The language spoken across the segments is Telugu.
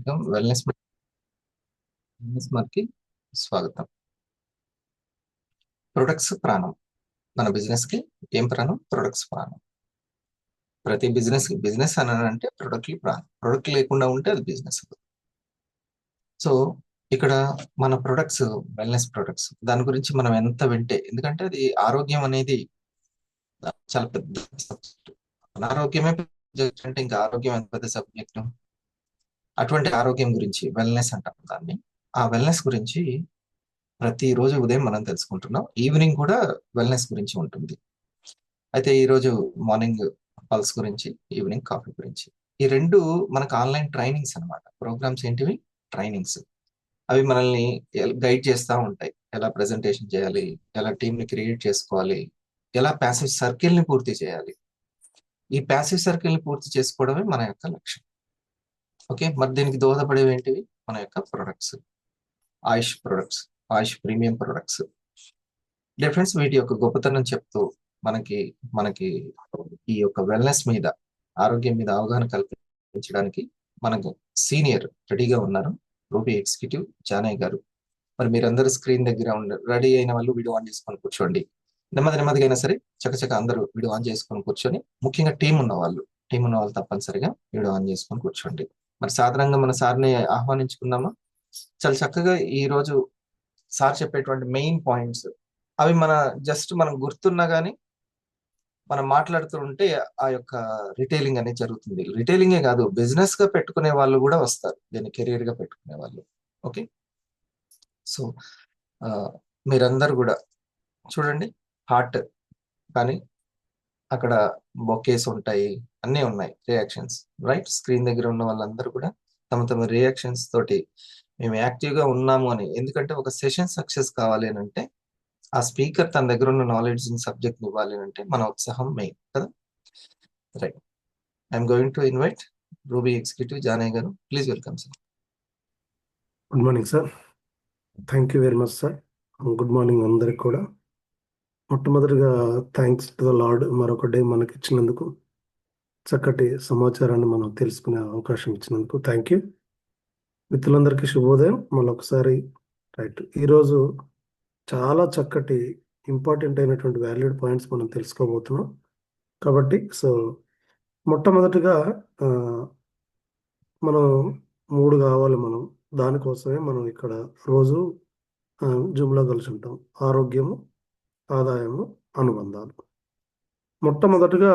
మార్గం వెల్నెస్ మార్కి స్వాగతం. ప్రొడక్ట్స్ ప్రాణం. మన బిజినెస్ కి ఏం ప్రాణం? ప్రొడక్ట్స్ ప్రాణం. ప్రతి బిజినెస్ అని అంటే ప్రొడక్ట్లు ప్రాణం. ప్రొడక్ట్ లేకుండా ఉంటే అది బిజినెస్. సో ఇక్కడ మన ప్రొడక్ట్స్ వెల్నెస్ ప్రొడక్ట్స్, దాని గురించి మనం ఎంత వింటే, ఎందుకంటే అది ఆరోగ్యం అనేది చాలా పెద్ద సబ్జెక్ట్. అనారోగ్యమే సబ్జెక్ట్ అంటే ఇంకా ఆరోగ్యం ఎంత పెద్ద సబ్జెక్ట్. అటువంటి ఆరోగ్యం గురించి వెల్నెస్ అంటాం దాన్ని. ఆ వెల్నెస్ గురించి ప్రతిరోజు ఉదయం మనం తెలుసుకుంటున్నాం. ఈవినింగ్ కూడా వెల్నెస్ గురించి ఉంటుంది. అయితే ఈరోజు మార్నింగ్ పల్స్ గురించి, ఈవినింగ్ కాఫీ గురించి. ఈ రెండు మనకు ఆన్లైన్ ట్రైనింగ్స్ అన్నమాట. ప్రోగ్రామ్స్ ఏంటివి? ట్రైనింగ్స్. అవి మనల్ని గైడ్ చేస్తూ ఉంటాయి. ఎలా ప్రెజెంటేషన్ చేయాలి, ఎలా టీంని క్రియేట్ చేసుకోవాలి, ఎలా ప్యాసివ్ సర్కిల్ని పూర్తి చేయాలి. ఈ ప్యాసివ్ సర్కిల్ని పూర్తి చేసుకోవడమే మన యొక్క లక్ష్యం. ఓకే, మరి దీనికి దోహదపడేవి ఏంటివి? మన యొక్క ప్రొడక్ట్స్, ఆయుష్ ప్రొడక్ట్స్, ఆయుష్ ప్రీమియం ప్రొడక్ట్స్. డిఫరెన్స్ వీటి యొక్క గొప్పతనం చెప్తూ మనకి మనకి ఈ యొక్క వెల్నెస్ మీద, ఆరోగ్యం మీద అవగాహన కల్పించడానికి మనకు సీనియర్ రెడీగా ఉన్నారు, రూబీ ఎగ్జిక్యూటివ్ జానయ్య గారు. మరి మీరందరూ స్క్రీన్ దగ్గర రెడీ అయిన వాళ్ళు వీడియో ఆన్ చేసుకొని కూర్చోండి. నెమ్మదిగా అయినా సరే చకచక అందరూ వీడియో ఆన్ చేసుకొని కూర్చొని, ముఖ్యంగా టీం ఉన్న వాళ్ళు తప్పనిసరిగా వీడియో ఆన్ చేసుకొని కూర్చోండి. మరి సాధారణంగా మన సార్ని ఆహ్వానించుకుందామా? చాలా చక్కగా ఈ రోజు సార్ చెప్పేటువంటి మెయిన్ పాయింట్స్ అవి మనం గుర్తున్నా కానీ మనం మాట్లాడుతుంటే ఆ యొక్క రిటైలింగ్ అనేది జరుగుతుంది. రిటైలింగే కాదు, బిజినెస్ గా పెట్టుకునే వాళ్ళు కూడా వస్తారు, దీన్ని కెరీర్ గా పెట్టుకునే వాళ్ళు. ఓకే, సో మీరందరూ కూడా చూడండి, హార్ట్ కానీ అక్కడ బొకేస్ ఉంటాయి, అన్నీ ఉన్నాయి, రియాక్షన్స్. రైట్, స్క్రీన్ దగ్గర ఉన్న వాళ్ళందరూ కూడా తమ రియాక్షన్స్ తోటి మేము యాక్టివ్గా ఉన్నాము అని. ఎందుకంటే ఒక సెషన్ సక్సెస్ కావాలి అని అంటే ఆ స్పీకర్ తన దగ్గర ఉన్న నాలెడ్జ్ సబ్జెక్ట్ ఇవ్వాలి అంటే మన ఉత్సాహం మెయిన్ కదా. Right, I'm going to invite Ruby executive Janayya garu. Please welcome sir. Good morning sir. Thank you very much sir. Good morning అందరికి కూడా. మొట్టమొదటిగా థ్యాంక్స్ టు ద లార్డ్, మరొక డే మనకి ఇచ్చినందుకు, చక్కటి సమాచారాన్ని మనం తెలుసుకునే అవకాశం ఇచ్చినందుకు థ్యాంక్ యూ. మిత్రులందరికీ శుభోదయం మళ్ళొకసారి. రైట్, ఈరోజు చాలా చక్కటి ఇంపార్టెంట్ అయినటువంటి వాల్యూడ్ పాయింట్స్ మనం తెలుసుకోబోతున్నాం. కాబట్టి మొట్టమొదటిగా మనం 3 కావాలి. మనం దానికోసమే మనం ఇక్కడ రోజు జూమ్లో కలిసి ఉంటాం. ఆరోగ్యము, ఆదాయము, అనుబంధాలు. మొట్టమొదటిగా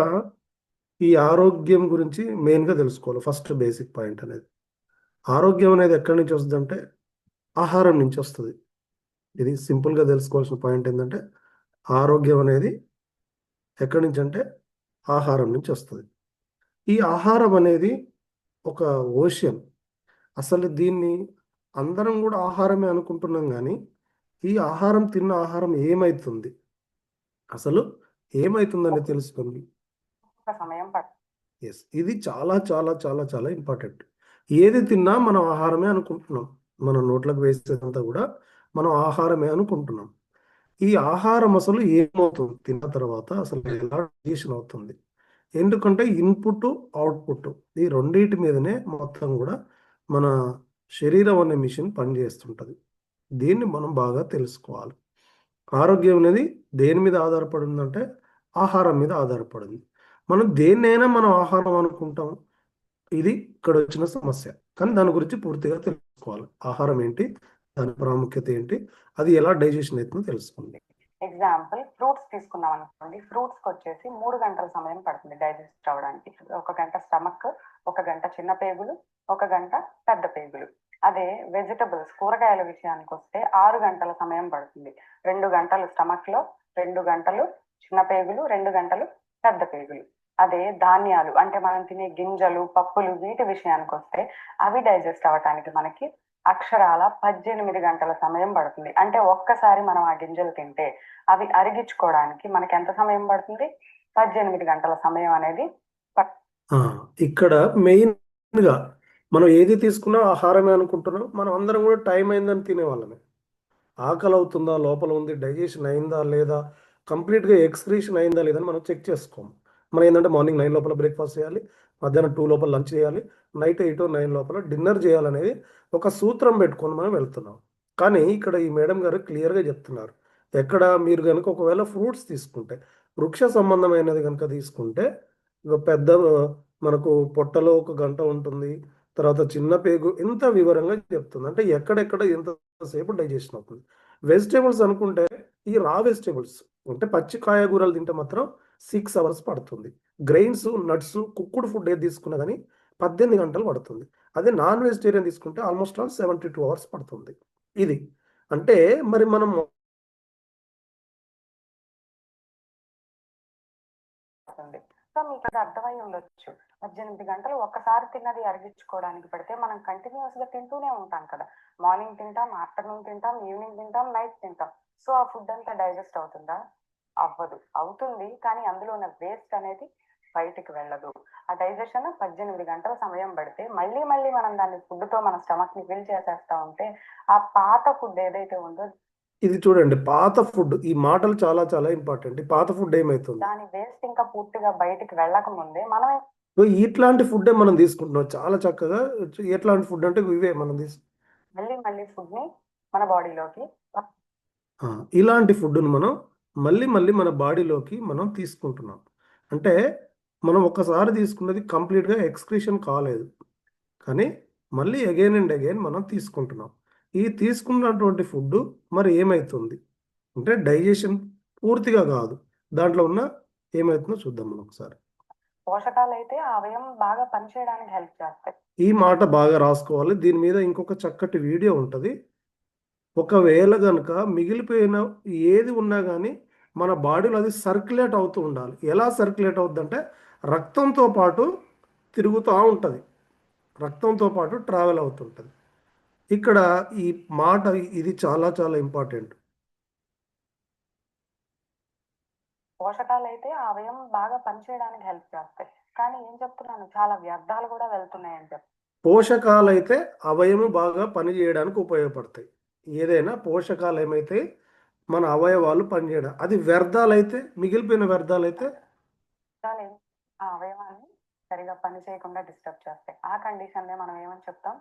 ఈ ఆరోగ్యం గురించి మెయిన్గా తెలుసుకోవాలి. ఫస్ట్ బేసిక్ పాయింట్ అనేది, ఆరోగ్యం అనేది ఎక్కడి నుంచి వస్తుంది అంటే ఆహారం నుంచి వస్తుంది. ఇది సింపుల్గా తెలుసుకోవాల్సిన పాయింట్ ఏంటంటే, ఆరోగ్యం అనేది ఎక్కడి నుంచి అంటే ఆహారం నుంచి వస్తుంది. ఈ ఆహారం అనేది ఒక ఓషన్. అసలు దీన్ని అందరం కూడా ఆహారమే అనుకుంటున్నాం, కానీ ఈ ఆహారం తిన్న ఆహారం ఏమవుతుంది, అసలు ఏమవుతుందని తెలుసుకుంది సమయం ఎస్, ఇది చాలా చాలా చాలా చాలా ఇంపార్టెంట్. ఏది తిన్నా మనం ఆహారమే అనుకుంటున్నాం. మన నోట్లకు వేసేదంతా కూడా మనం ఆహారమే అనుకుంటున్నాం. ఈ ఆహారం అసలు ఏమవుతుంది తిన్న తర్వాత, అసలు ఎలా డైజెషన్ అవుతుంది? ఎందుకంటే ఇన్పుట్, అవుట్పుట్, ఈ రెండింటి మీదనే మొత్తం కూడా మన శరీరం అనే మిషన్ పనిచేస్తుంటుంది. దీన్ని మనం బాగా తెలుసుకోవాలి. ఆరోగ్యం అనేది దేని మీద ఆధారపడిందంటే ఆహారం మీద ఆధారపడింది. మనం దేన్నైనా మనం ఆహారం అనుకుంటాం. ఇది ఇక్కడ వచ్చిన సమస్య. కానీ దాని గురించి పూర్తిగా తెలుసుకోవాలి. ఆహారం ఏంటి, దాని ప్రాముఖ్యత ఏంటి, అది ఎలా డైజెషన్ అవుతుందో తెలుసుకోండి. ఎగ్జాంపుల్, ఫ్రూట్స్ తీసుకున్నాం అనుకోండి. ఫ్రూట్స్ కి వచ్చేసి 3 గంటల సమయం పడుతుంది డైజెస్ట్ అవ్వడానికి. 1 గంట స్టమక్, 1 గంట చిన్న పేగులు, 1 గంట పెద్ద పేగులు. అదే వెజిటబుల్స్, కూరగాయల విషయానికి వస్తే 6 గంటల సమయం పడుతుంది. 2 గంటలు స్టమక్ లో, 2 గంటలు చిన్న పేగులు, 2 గంటలు పెద్ద పేగులు. అదే ధాన్యాలు అంటే మనం తినే గింజలు, పప్పులు, వీటి విషయానికి వస్తే అవి డైజెస్ట్ అవ్వటానికి మనకి అక్షరాల 18 గంటల సమయం పడుతుంది. అంటే ఒక్కసారి మనం ఆ గింజలు తింటే అవి అరిగించుకోవడానికి మనకి ఎంత సమయం పడుతుంది? 18 గంటల సమయం అనేది. ఇక్కడ మెయిన్ గా మనం ఏది తీసుకున్నా ఆహారమే అనుకుంటున్నాం. మనం అందరం కూడా టైం అయిందని తినేవాళ్ళమే. ఆకలి అవుతుందా, లోపల ఉంది, డైజెషన్ అయిందా లేదా, కంప్లీట్గా ఎక్స్క్రీషన్ అయిందా లేదని మనం చెక్ చేసుకోము. మనం ఏంటంటే మార్నింగ్ 9 లోపల బ్రేక్ఫాస్ట్ చేయాలి, మధ్యాహ్నం 2 లోపల లంచ్ చేయాలి, నైట్ 8 9 లోపల డిన్నర్ చేయాలనేది ఒక సూత్రం పెట్టుకొని మనం వెళ్తున్నాం. కానీ ఇక్కడ ఈ మేడం గారు క్లియర్గా చెప్తున్నారు. ఎక్కడ మీరు కనుక ఒకవేళ ఫ్రూట్స్ తీసుకుంటే, వృక్ష సంబంధమైనది కనుక తీసుకుంటే పెద్ద మనకు పొట్టలో 1 గంట ఉంటుంది, తర్వాత చిన్న పేగు, ఇంత వివరంగా చెప్తుంది. అంటే ఎక్కడెక్కడ ఎంతసేపు డైజెషన్ అవుతుంది. వెజిటేబుల్స్ అనుకుంటే ఈ రా వెజిటేబుల్స్ అంటే పచ్చి కాయగూరలు తింటే మాత్రం 6 అవర్స్ పడుతుంది. గ్రెయిన్స్, నట్స్, కుక్కుడు ఫుడ్ ఏది తీసుకున్నా కానీ 18 గంటలు పడుతుంది. అదే నాన్ వెజిటేరియన్ తీసుకుంటే ఆల్మోస్ట్ ఆల్ 72 అవర్స్ పడుతుంది. ఇది అంటే మరి మనం సో మీకు అది అర్థమై ఉండొచ్చు. 18 గంటలు ఒక్కసారి తిన్నది అరిగించుకోవడానికి పెడితే మనం కంటిన్యూస్ గా తింటూనే ఉంటాం కదా. మార్నింగ్ తింటాం, ఆఫ్టర్నూన్ తింటాం, ఈవినింగ్ తింటాం, నైట్ తింటాం. సో ఆ ఫుడ్ అంతా డైజెస్ట్ అవుతుందా? అవ్వదు. అవుతుంది, కానీ అందులో ఉన్న వేస్ట్ అనేది బయటికి వెళ్ళదు. ఆ డైజెషన్ 18 గంటల సమయం పడితే మళ్ళీ మళ్ళీ మనం దాన్ని ఫుడ్ తో మన స్టమక్ ని ఫిల్ చేసేస్తా ఉంటే ఆ పాత ఫుడ్ ఏదైతే ఉందో ఇది చూడండి, పాత ఫుడ్, ఈ మాటలు చాలా చాలా ఇంపార్టెంట్. ఈ పాత ఫుడ్ ఏమైతుంది, దాని వేస్ట్ ఇంకా పూర్తిగా బయటికి వెళ్ళక ముందే మనం ఇట్లాంటి ఫుడ్ మనం తీసుకుంటున్నాం చాలా చక్కగా. ఎట్లాంటి ఫుడ్ అంటే ఇవే మనం మళ్ళీ మళ్ళీ ఫుడ్ ని మన బాడీలోకి ఇలాంటి ఫుడ్ను మనం మళ్ళీ మళ్ళీ మన బాడీలోకి మనం తీసుకుంటున్నాం. అంటే మనం ఒక్కసారి తీసుకున్నది కంప్లీట్గా ఎక్స్క్రీషన్ కాలేదు, కానీ మళ్ళీ అగైన్ అండ్ అగైన్ మనం తీసుకుంటున్నాం. ఈ తీసుకున్నటువంటి ఫుడ్ మరి ఏమవుతుంది అంటే డైజెషన్ పూర్తిగా కాదు, దాంట్లో ఉన్న ఏమవుతుందో చూద్దాం మనం ఒకసారి. పోషకాలు అయితే ఆ అవయవం బాగా పనిచేయడానికి హెల్ప్ చేస్తాయి. ఈ మాట బాగా రాసుకోవాలి. దీని మీద ఇంకొక చక్కటి వీడియో ఉంటుంది. ఒకవేళ కనుక మిగిలిపోయిన ఏది ఉన్నా కానీ మన బాడీలో అది సర్క్యులేట్ అవుతూ ఉండాలి. ఎలా సర్క్యులేట్ అవుతుందంటే రక్తంతో పాటు తిరుగుతూ ఉంటుంది, రక్తంతో పాటు ట్రావెల్ అవుతుంటుంది. ఇక్కడ ఈ మాట ఇది చాలా చాలా ఇంపార్టెంట్. పోషకాలు అయితే ఆ అవయవం బాగా పనిచేయడానికి హెల్ప్ చేస్తాయి, కానీ ఏం చెప్తున్నాను, చాలా వ్యర్థాలు కూడా వెళ్తున్నాయని చెప్పి. పోషకాలు అయితే అవయవం బాగా పనిచేయడానికి ఉపయోగపడతాయి. ఏదైనా పోషకాలు ఏమైతే మన అవయవాలు పనిచేయడం, అది వ్యర్థాలైతే, మిగిలిపోయిన వ్యర్థాలైతే ఆ అవయవాన్ని సరిగా పని చేయకుండా డిస్టర్బ్ చేస్తాయి. ఆ కండిషన్ మనం ఏమని చెప్తాం,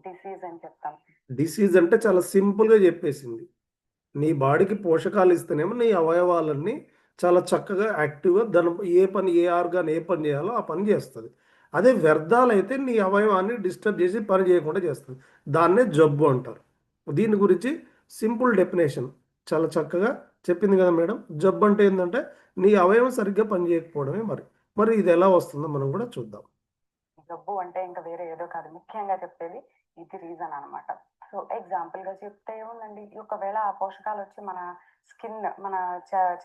డిసీజ్ అని చెప్తాం. డిసీజ్ అంటే చాలా సింపుల్గా చెప్పేసింది. నీ బాడీకి పోషకాలు ఇస్తేనేమో నీ అవయవాలన్నీ చాలా చక్కగా యాక్టివ్గా దాని ఏ ఆర్గాన్ ఏ పని చేయాలో ఆ పని చేస్తుంది. అదే వ్యర్థాలు అయితే నీ అవయవాన్ని డిస్టర్బ్ చేసి పని చేయకుండా చేస్తుంది. దాన్నే జబ్బు అంటారు. దీని గురించి సింపుల్ డెఫినేషన్ చాలా చక్కగా చెప్పింది కదా మేడం. జబ్బు అంటే ఏంటంటే నీ అవయవం సరిగ్గా పని చేయకపోవడమే. మరి ఇది ఎలా వస్తుందో మనం కూడా చూద్దాం. జబ్బు అంటే ఇంకా వేరే ఏదో కాదు, ముఖ్యంగా చెప్పేది ఇది రీజన్ అనమాట. సో ఎగ్జాంపుల్ గా చెప్తే ఏముందండి, ఒకవేళ ఆ పోషకాలు వచ్చి మన స్కిన్, మన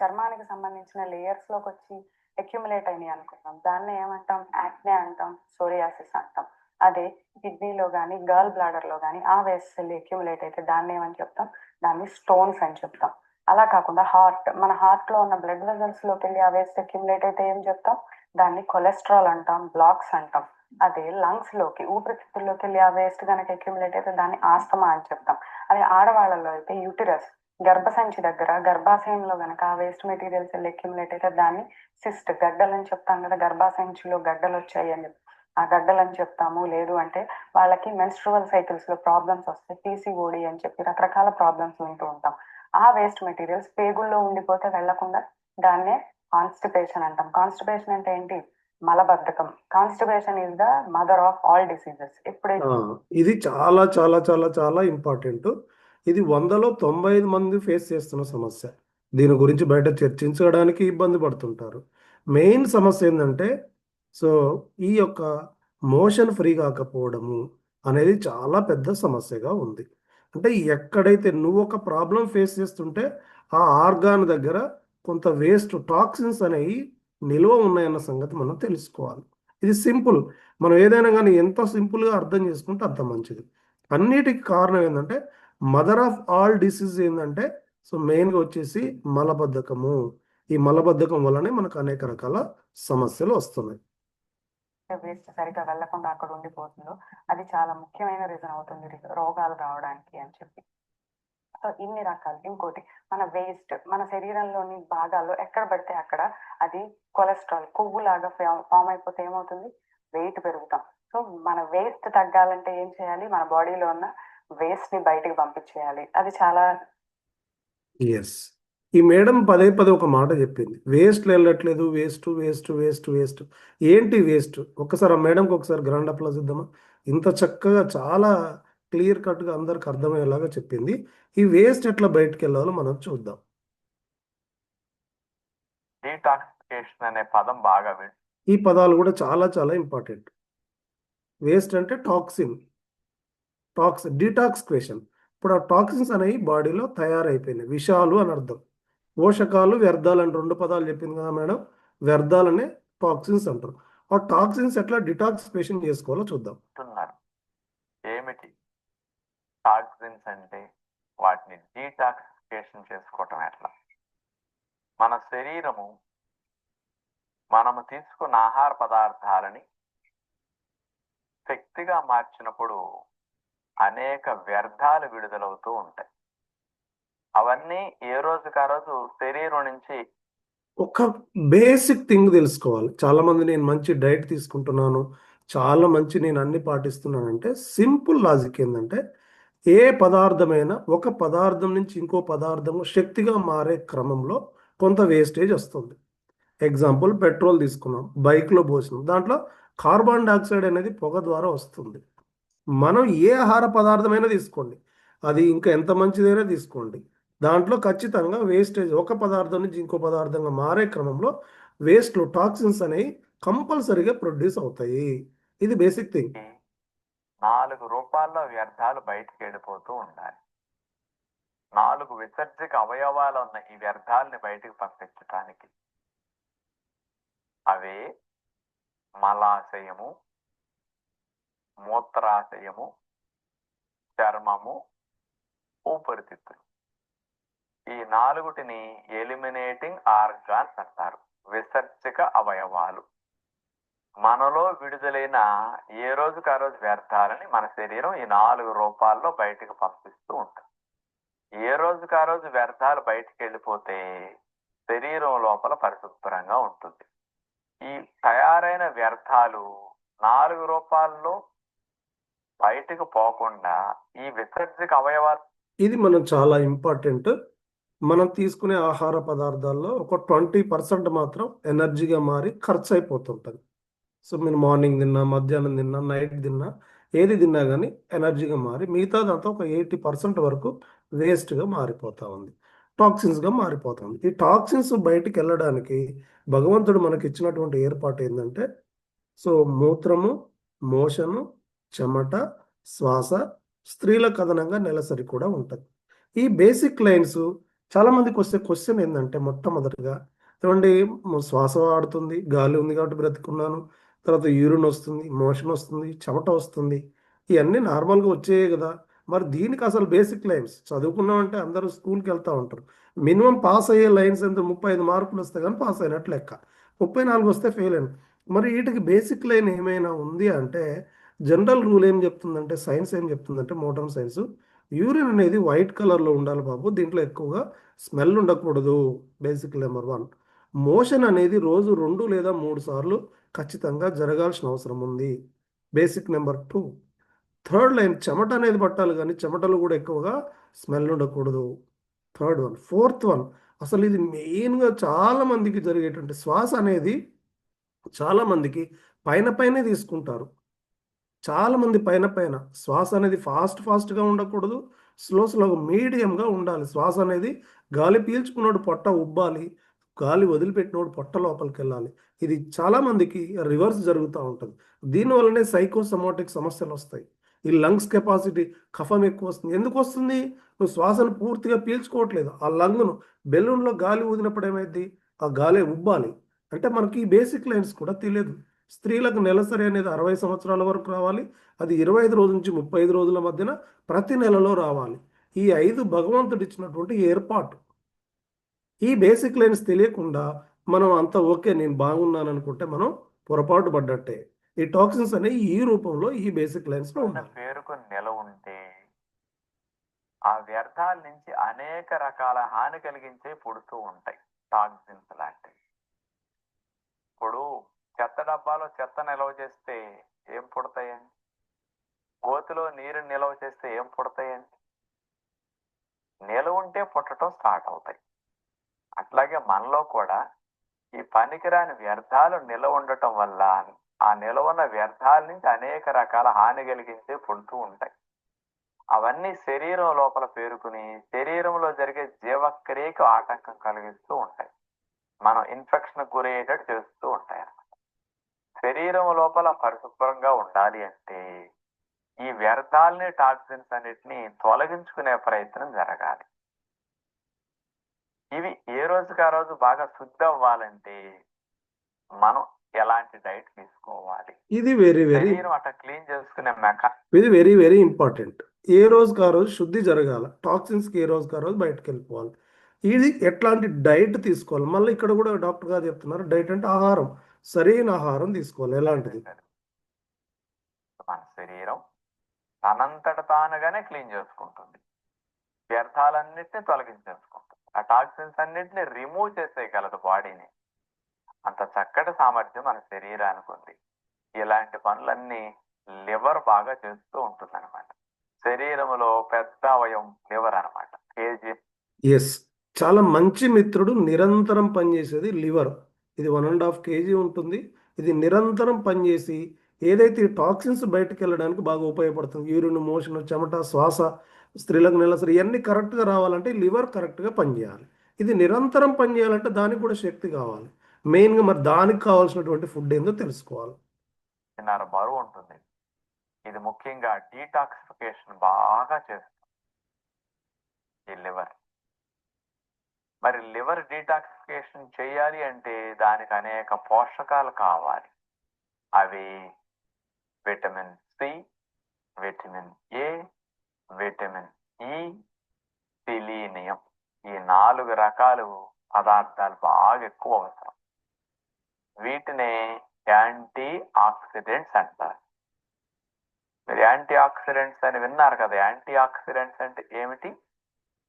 చర్మానికి సంబంధించిన లేయర్స్ లోకి వచ్చి అక్యుములేట్ అయినాయి అనుకుంటాం, దాన్ని ఏమంటాం, యాక్నే అంటాం, సోరియాసిస్ అంటాం. అదే కిడ్నీలో కానీ గర్ల్ బ్లాడర్ లో కానీ ఆ వేస్ట్ సెల్ అక్యుములేట్ అయితే దాన్ని ఏమని చెప్తాం, దాన్ని స్టోన్స్ అని చెప్తాం. అలా కాకుండా మన హార్ట్ లో ఉన్న బ్లడ్ వెజల్స్ లోకి వెళ్ళి ఆ వేస్ట్ అక్యుములేట్ అయితే ఏం చెప్తాం, దాన్ని కొలెస్ట్రాల్ అంటాం, బ్లాక్స్ అంటాం. అదే లంగ్స్ లోకి, ఊపిరితిత్తుల్లోకి వెళ్ళి ఆ వేస్ట్ కనుక అక్యుములేట్ అయితే దాన్ని ఆస్తమా అని చెప్తాం. అదే ఆడవాళ్ళలో అయితే యూటిరస్, గర్భసంచి దగ్గర గర్భాశయంలో గనక ఆ వేస్ట్ మెటీరియల్స్ వెళ్ళి అక్యుములేట్ అయితే దాన్ని సిస్ట్, గడ్డలు అని చెప్తాం కదా, గర్భాశయంలో గడ్డలు వచ్చాయి అని చెప్పి ఆ గడ్డలు అని చెప్తాము. లేదు అంటే వాళ్ళకి మెన్స్ట్రువల్ సైకిల్స్ లో ప్రాబ్లమ్స్ వస్తాయి, పీసీఓడి అని చెప్పి రకరకాల ప్రాబ్లమ్స్ వింటూ ఉంటాం. ఆ వేస్ట్ మెటీరియల్స్ పేగుల్లో ఉండిపోతే వెళ్లకుండా దాన్నే కాన్స్టిపేషన్ అంటాం. కాన్స్టిపేషన్ అంటే ఏంటి, మలబద్ధకం. Constipation is the mother of all diseases. ఎప్పుడైతే ఇది చాలా చాలా చాలా చాలా ఇంపార్టెంట్. ఇది 100లో 95 మంది ఫేస్ చేస్తున్న సమస్య. దీని గురించి బయట చర్చించడానికి ఇబ్బంది పడుతుంటారు. మెయిన్ సమస్య ఏంటంటే సో ఈ యొక్క మోషన్ ఫ్రీ కాకపోవడము అనేది చాలా పెద్ద సమస్యగా ఉంది. అంటే ఎక్కడైతే నువ్వు ఒక ప్రాబ్లం ఫేస్ చేస్తుంటే ఆ ఆర్గాన్ దగ్గర కొంత వేస్ట్ టాక్సిన్స్ అనేవి నిల్వ ఉన్నాయన్న సంగతి మనం తెలుసుకోవాలి. ఇది సింపుల్. మనం ఏదైనా కానీ ఎంత సింపుల్గా అర్థం చేసుకుంటే అంత మంచిది. అన్నిటికి కారణం ఏంటంటే మదర్ ఆఫ్ ఆల్ డిసీజ్ ఏంటంటే సో మెయిన్గా వచ్చేసి మలబద్ధకము. ఈ మలబద్ధకం వల్లనే మనకు అనేక రకాల సమస్యలు వస్తున్నాయి. వేస్ట్ సరిగా వెళ్లకుండా అక్కడ ఉండిపోతుందో అది చాలా ముఖ్యమైన రీజన్ అవుతుంది రోగాలు రావడానికి అని చెప్పి. సో ఇన్ని రకాలు. ఇంకోటి, మన వేస్ట్ మన శరీరంలోని భాగాల్లో ఎక్కడ పడితే అక్కడ అది కొలెస్ట్రాల్, కొవ్వు లాగా ఫామ్ అయిపోతే ఏమవుతుంది, వెయిట్ పెరుగుతాం. సో మన వేస్ట్ తగ్గాలంటే ఏం చేయాలి? మన బాడీలో ఉన్న వేస్ట్ ని బయటికి పంపించేయాలి. అది చాలా ఎస్. ఈ మేడం పదే పదే ఒక మాట చెప్పింది, వేస్ట్ వెళ్ళట్లేదు, వేస్ట్ వేస్ట్ వేస్ట్ వేస్ట్. ఏంటి వేస్ట్? ఒక్కసారి ఆ మేడంకి ఒకసారి గ్రాండ్ అప్లాజ్ ఇద్దామా? ఇంత చక్కగా చాలా క్లియర్ కట్గా అందరికి అర్థమయ్యేలాగా చెప్పింది. ఈ వేస్ట్ ఎట్లా బయటకు వెళ్ళాలో మనం చూద్దాం. డీటాక్సిఫికేషన్ అనే పదం బాగా ఈ పదాలు కూడా చాలా చాలా ఇంపార్టెంట్. వేస్ట్ అంటే డీటాక్సిఫికేషన్. ఇప్పుడు ఆ టాక్సిన్స్ అనేవి బాడీలో తయారైపోయినాయి, విషాలు అని అర్థం. పోషకాలు, వ్యర్థాలు అని 2 పదాలు చెప్పింది కదా మేడం. వ్యర్థాలనే టాక్సిన్స్ అంటారు. ఆ టాక్సిన్స్ ఎట్లా డిటాక్సిఫికేషన్ చేసుకోవాలో చూద్దాం. వింటున్నారు. ఏమిటి టాక్సిన్స్ అంటే? వాటిని డీటాక్సిఫికేషన్ చేసుకోవటం ఎట్లా? మన శరీరము మనము తీసుకున్న ఆహార పదార్థాలని శక్తిగా మార్చినప్పుడు అనేక వ్యర్థాలు విడుదలవుతూ ఉంటాయి. అవన్నీ ఏ రోజుకి ఆ రోజు శరీరం నుంచి ఒక బేసిక్ థింగ్ తెలుసుకోవాలి. చాలా మంది నేను మంచి డైట్ తీసుకుంటున్నాను, చాలా మంచి నేను అన్ని పాటిస్తున్నానంటే, సింపుల్ లాజిక్ ఏంటంటే, ఏ పదార్థమైనా ఒక పదార్థం నుంచి ఇంకో పదార్థం శక్తిగా మారే క్రమంలో కొంత వేస్టేజ్ వస్తుంది. ఎగ్జాంపుల్, పెట్రోల్ తీసుకున్నాం, బైక్లో పోసినాం, దాంట్లో కార్బన్ డైఆక్సైడ్ అనేది పొగ ద్వారా వస్తుంది. మనం ఏ ఆహార పదార్థమైనా తీసుకోండి, అది ఇంకా ఎంత మంచిదైనా తీసుకోండి, దాంట్లో ఖచ్చితంగా వేస్టేజ్ ఒక పదార్థం నుంచి ఇంకో పదార్థంగా మారే క్రమంలో వేస్ట్లు, టాక్సిన్స్ అనేవి కంపల్సరీగా ప్రొడ్యూస్ అవుతాయి. ఇది బేసిక్ థింగ్. 4 రూపాల్లో వ్యర్థాలు బయటికి వెళ్ళిపోతూ ఉండాలి. 4 విసర్జక అవయవాలు ఉన్న ఈ వ్యర్థాలని బయటికి పంపించటానికి అవే మలాశయము, మూత్రాశయము, చర్మము, ఊపిరితిత్తులు. ఈ 4టిని ఎలిమినేటింగ్ ఆర్గాన్స్ అంటారు, విసర్జక అవయవాలు. మనలో విడుదలైన ఏ రోజుకి ఆ రోజు వ్యర్థాలని మన శరీరం ఈ 4 రూపాల్లో బయటకు పంపిస్తూ ఉంటుంది. ఏ రోజుకి ఆ రోజు వ్యర్థాలు బయటికి వెళ్ళిపోతే శరీరం లోపల పరిశుభ్రంగా ఉంటుంది. ఈ తయారైన వ్యర్థాలు 4 రూపాల్లో బయటకు పోకుండా ఈ విసర్జక అవయవాలు, ఇది మనం చాలా ఇంపార్టెంట్. మనం తీసుకునే ఆహార పదార్థాల్లో ఒక 20% మాత్రం ఎనర్జీగా మారి ఖర్చు అయిపోతుంటుంది. సో మీరు మార్నింగ్ తిన్నా, మధ్యాహ్నం తిన్నా, నైట్ తిన్నా, ఏది తిన్నా కానీ ఎనర్జీగా మారి మిగతాదంతా ఒక 80% వరకు వేస్ట్గా మారిపోతూ ఉంది, టాక్సిన్స్గా మారిపోతుంది. ఈ టాక్సిన్స్ బయటికి వెళ్ళడానికి భగవంతుడు మనకి ఇచ్చినటువంటి ఏర్పాటు ఏంటంటే, సో మూత్రము, మోషను, చెమట, శ్వాస, స్త్రీలకు అదనంగా నెలసరి కూడా ఉంటుంది. ఈ బేసిక్ లైన్స్ చాలామందికి వస్తే క్వశ్చన్ ఏంటంటే, మొట్టమొదటిగా ఏమండి, శ్వాస ఆడుతుంది, గాలి ఉంది కాబట్టి బ్రతుకున్నాను, తర్వాత యూరిన్ వస్తుంది, మోషన్ వస్తుంది, చెమట వస్తుంది, ఇవన్నీ నార్మల్గా వచ్చేయే కదా. మరి దీనికి అసలు బేసిక్ లైన్స్ చదువుకున్నామంటే అందరూ స్కూల్కి వెళ్తూ ఉంటారు. మినిమం పాస్ అయ్యే లైన్స్ ఎంత? 35 మార్కులు వస్తే కానీ పాస్ అయినట్లు లెక్క, 34 వస్తే ఫెయిల్ అయిన. మరి వీటికి బేసిక్ లైన్ ఏమైనా ఉంది అంటే, జనరల్ రూల్ ఏం చెప్తుందంటే, సైన్స్ ఏం చెప్తుందంటే, మోడర్న్ సైన్స్, యూరిన్ అనేది వైట్ కలర్లో ఉండాలి బాబు, దీంట్లో ఎక్కువగా స్మెల్ ఉండకూడదు, బేసిక్ నెంబర్ 1. మోషన్ అనేది రోజు 2 లేదా 3 సార్లు ఖచ్చితంగా జరగాల్సిన అవసరం ఉంది, బేసిక్ నెంబర్ 2. థర్డ్ లైన్, చెమట అనేది పట్టాలి కానీ చెమటలు కూడా ఎక్కువగా స్మెల్ ఉండకూడదు, థర్డ్ వన్. ఫోర్త్ వన్, అసలు ఇది మెయిన్గా చాలా మందికి జరిగేటువంటి శ్వాస అనేది చాలా మందికి పైన పైనే తీసుకుంటారు. చాలా మంది పైన పైన శ్వాస అనేది ఫాస్ట్గా ఉండకూడదు, స్లోగా మీడియంగా ఉండాలి. శ్వాస అనేది గాలి పీల్చుకున్నోడు పొట్ట ఉబ్బాలి, గాలి వదిలిపెట్టినోడు పొట్ట లోపలికి వెళ్ళాలి. ఇది చాలా మందికి రివర్స్ జరుగుతూ ఉంటుంది. దీనివల్లనే సైకోసోమాటిక్ సమస్యలు వస్తాయి. ఈ లంగ్స్ కెపాసిటీ, కఫం ఎక్కువ వస్తుంది. ఎందుకు వస్తుంది? నువ్వు శ్వాసను పూర్తిగా పీల్చుకోవట్లేదు. ఆ లంగ్ను బెలూన్లో గాలి ఊదినప్పుడు ఏమైంది? ఆ గాలి ఉబ్బాలి. అంటే మనకి ఈ బేసిక్ లైన్స్ కూడా తెలియదు. స్త్రీలకు నెలసరి అనేది 60 సంవత్సరాల వరకు రావాలి, అది 25 రోజుల నుంచి 35 రోజుల మధ్యన ప్రతి నెలలో రావాలి. ఈ 5 భగవంతుడు ఇచ్చినటువంటి ఏర్పాటు. ఈ బేసిక్ లైన్స్ తెలియకుండా మనం అంత ఓకే నేను బాగున్నాను అనుకుంటే మనం పొరపాటు పడ్డట్టే. ఈ టాక్సిన్స్ అనేవి ఈ రూపంలో ఈ బేసిక్ లైన్స్లో ఉండాలి. పేరుకొని నిల ఉంటే ఆ వ్యర్థాల నుంచి అనేక రకాల హాని కలిగించే పుడుతూ ఉంటాయి టాక్సిన్స్ లాంటివి. ఇప్పుడు చెత్త డబ్బాలో చెత్త నిల్వ చేస్తే ఏం పుడతాయండి? గోతిలో నీరు నిల్వ చేస్తే ఏం పుడతాయండి? నిల్వ ఉంటే పుట్టడం స్టార్ట్ అవుతాయి. అట్లాగే మనలో కూడా ఈ పనికిరాని వ్యర్థాలు నిల్వ ఉండటం వల్ల ఆ నిల్వ ఉన్న వ్యర్థాల నుంచి అనేక రకాల హాని కలిగించే పుడుతూ ఉంటాయి. అవన్నీ శరీరం లోపల పేరుకుని శరీరంలో జరిగే జీవక్రియకు ఆటంకం కలిగిస్తూ ఉంటాయి. మనం ఇన్ఫెక్షన్ గురయ్యేటట్టు చేస్తూ ఉంటాయి అన్నమాట. శరీరం లోపల పరిశుభ్రంగా ఉండాలి అంటే ఈ వ్యర్థాలని, టాక్సిన్స్ అన్నిటిని తొలగించుకునే ప్రయత్నం జరగాలి. ఇవి ఏ రోజుకి ఆ రోజు బాగా శుద్ధి అవ్వాలంటే మనం ఎలాంటి డైట్ తీసుకోవాలి? ఇది వెరీ శరీరం అట్లా క్లీన్ చేసుకునే ఇది వెరీ వెరీ ఇంపార్టెంట్. ఏ రోజుకి ఆ రోజు శుద్ధి జరగాల, టాక్సిన్స్కి ఏ రోజుకి ఆ రోజు బయటకు వెళ్ళిపోవాలి. ఇది ఎట్లాంటి డైట్ తీసుకోవాలి? మళ్ళీ ఇక్కడ కూడా డాక్టర్ గారు చెప్తున్నారు, డైట్ అంటే ఆహారం, సరైన ఆహారం తీసుకోవాలి. ఎలాంటిది? మన శరీరం తనంతట తానుగానే క్లీన్ చేసుకుంటుంది, వ్యర్థాలన్నిటిని తొలగించేసుకుంటుంది, ఆ టాక్సిన్స్ అన్నిటిని రిమూవ్ చేసేయగలదు బాడీని. అంత చక్కటి సామర్థ్యం మన శరీరానికి ఉంది. ఇలాంటి పనులన్నీ లివర్ బాగా చేస్తూ ఉంటుంది అనమాట. శరీరంలో పెద్ద అవయవం లివర్ అనమాట. కేజీ ఎస్, చాలా మంచి మిత్రుడు. నిరంతరం పనిచేసేది లివర్. ఇది 1.5 kg ఉంటుంది. ఇది నిరంతరం పనిచేసి ఏదైతే టాక్సిన్స్ బయటకు వెళ్ళడానికి బాగా ఉపయోగపడుతుంది. యూరిన్, మోషన్, చెమట, శ్వాస, స్త్రీలకు నెలసరి ఇవన్నీ కరెక్ట్గా రావాలంటే లివర్ కరెక్ట్గా పనిచేయాలి. ఇది నిరంతరం పనిచేయాలంటే దానికి కూడా శక్తి కావాలి. మెయిన్గా మరి దానికి కావాల్సినటువంటి ఫుడ్ ఏందో తెలుసుకోవాలి. బరువు ఉంటుంది. ఇది ముఖ్యంగా డీటాక్సిఫికేషన్ బాగా చేస్తుంది ఈ లివర్. మరి లివర్ డీటాక్సిఫికేషన్ చేయాలి అంటే దానికి అనేక పోషకాలు కావాలి. అవి vitamin C, vitamin A, vitamin E, selenium. ఈ 4 రకాలు పదార్థాలు బాగా ఎక్కువ అవసరం. వీటినే యాంటీ ఆక్సిడెంట్స్ అంటారు. మీరు యాంటీ ఆక్సిడెంట్స్ అని విన్నారు కదా. యాంటీ ఆక్సిడెంట్స్ అంటే ఏమిటి?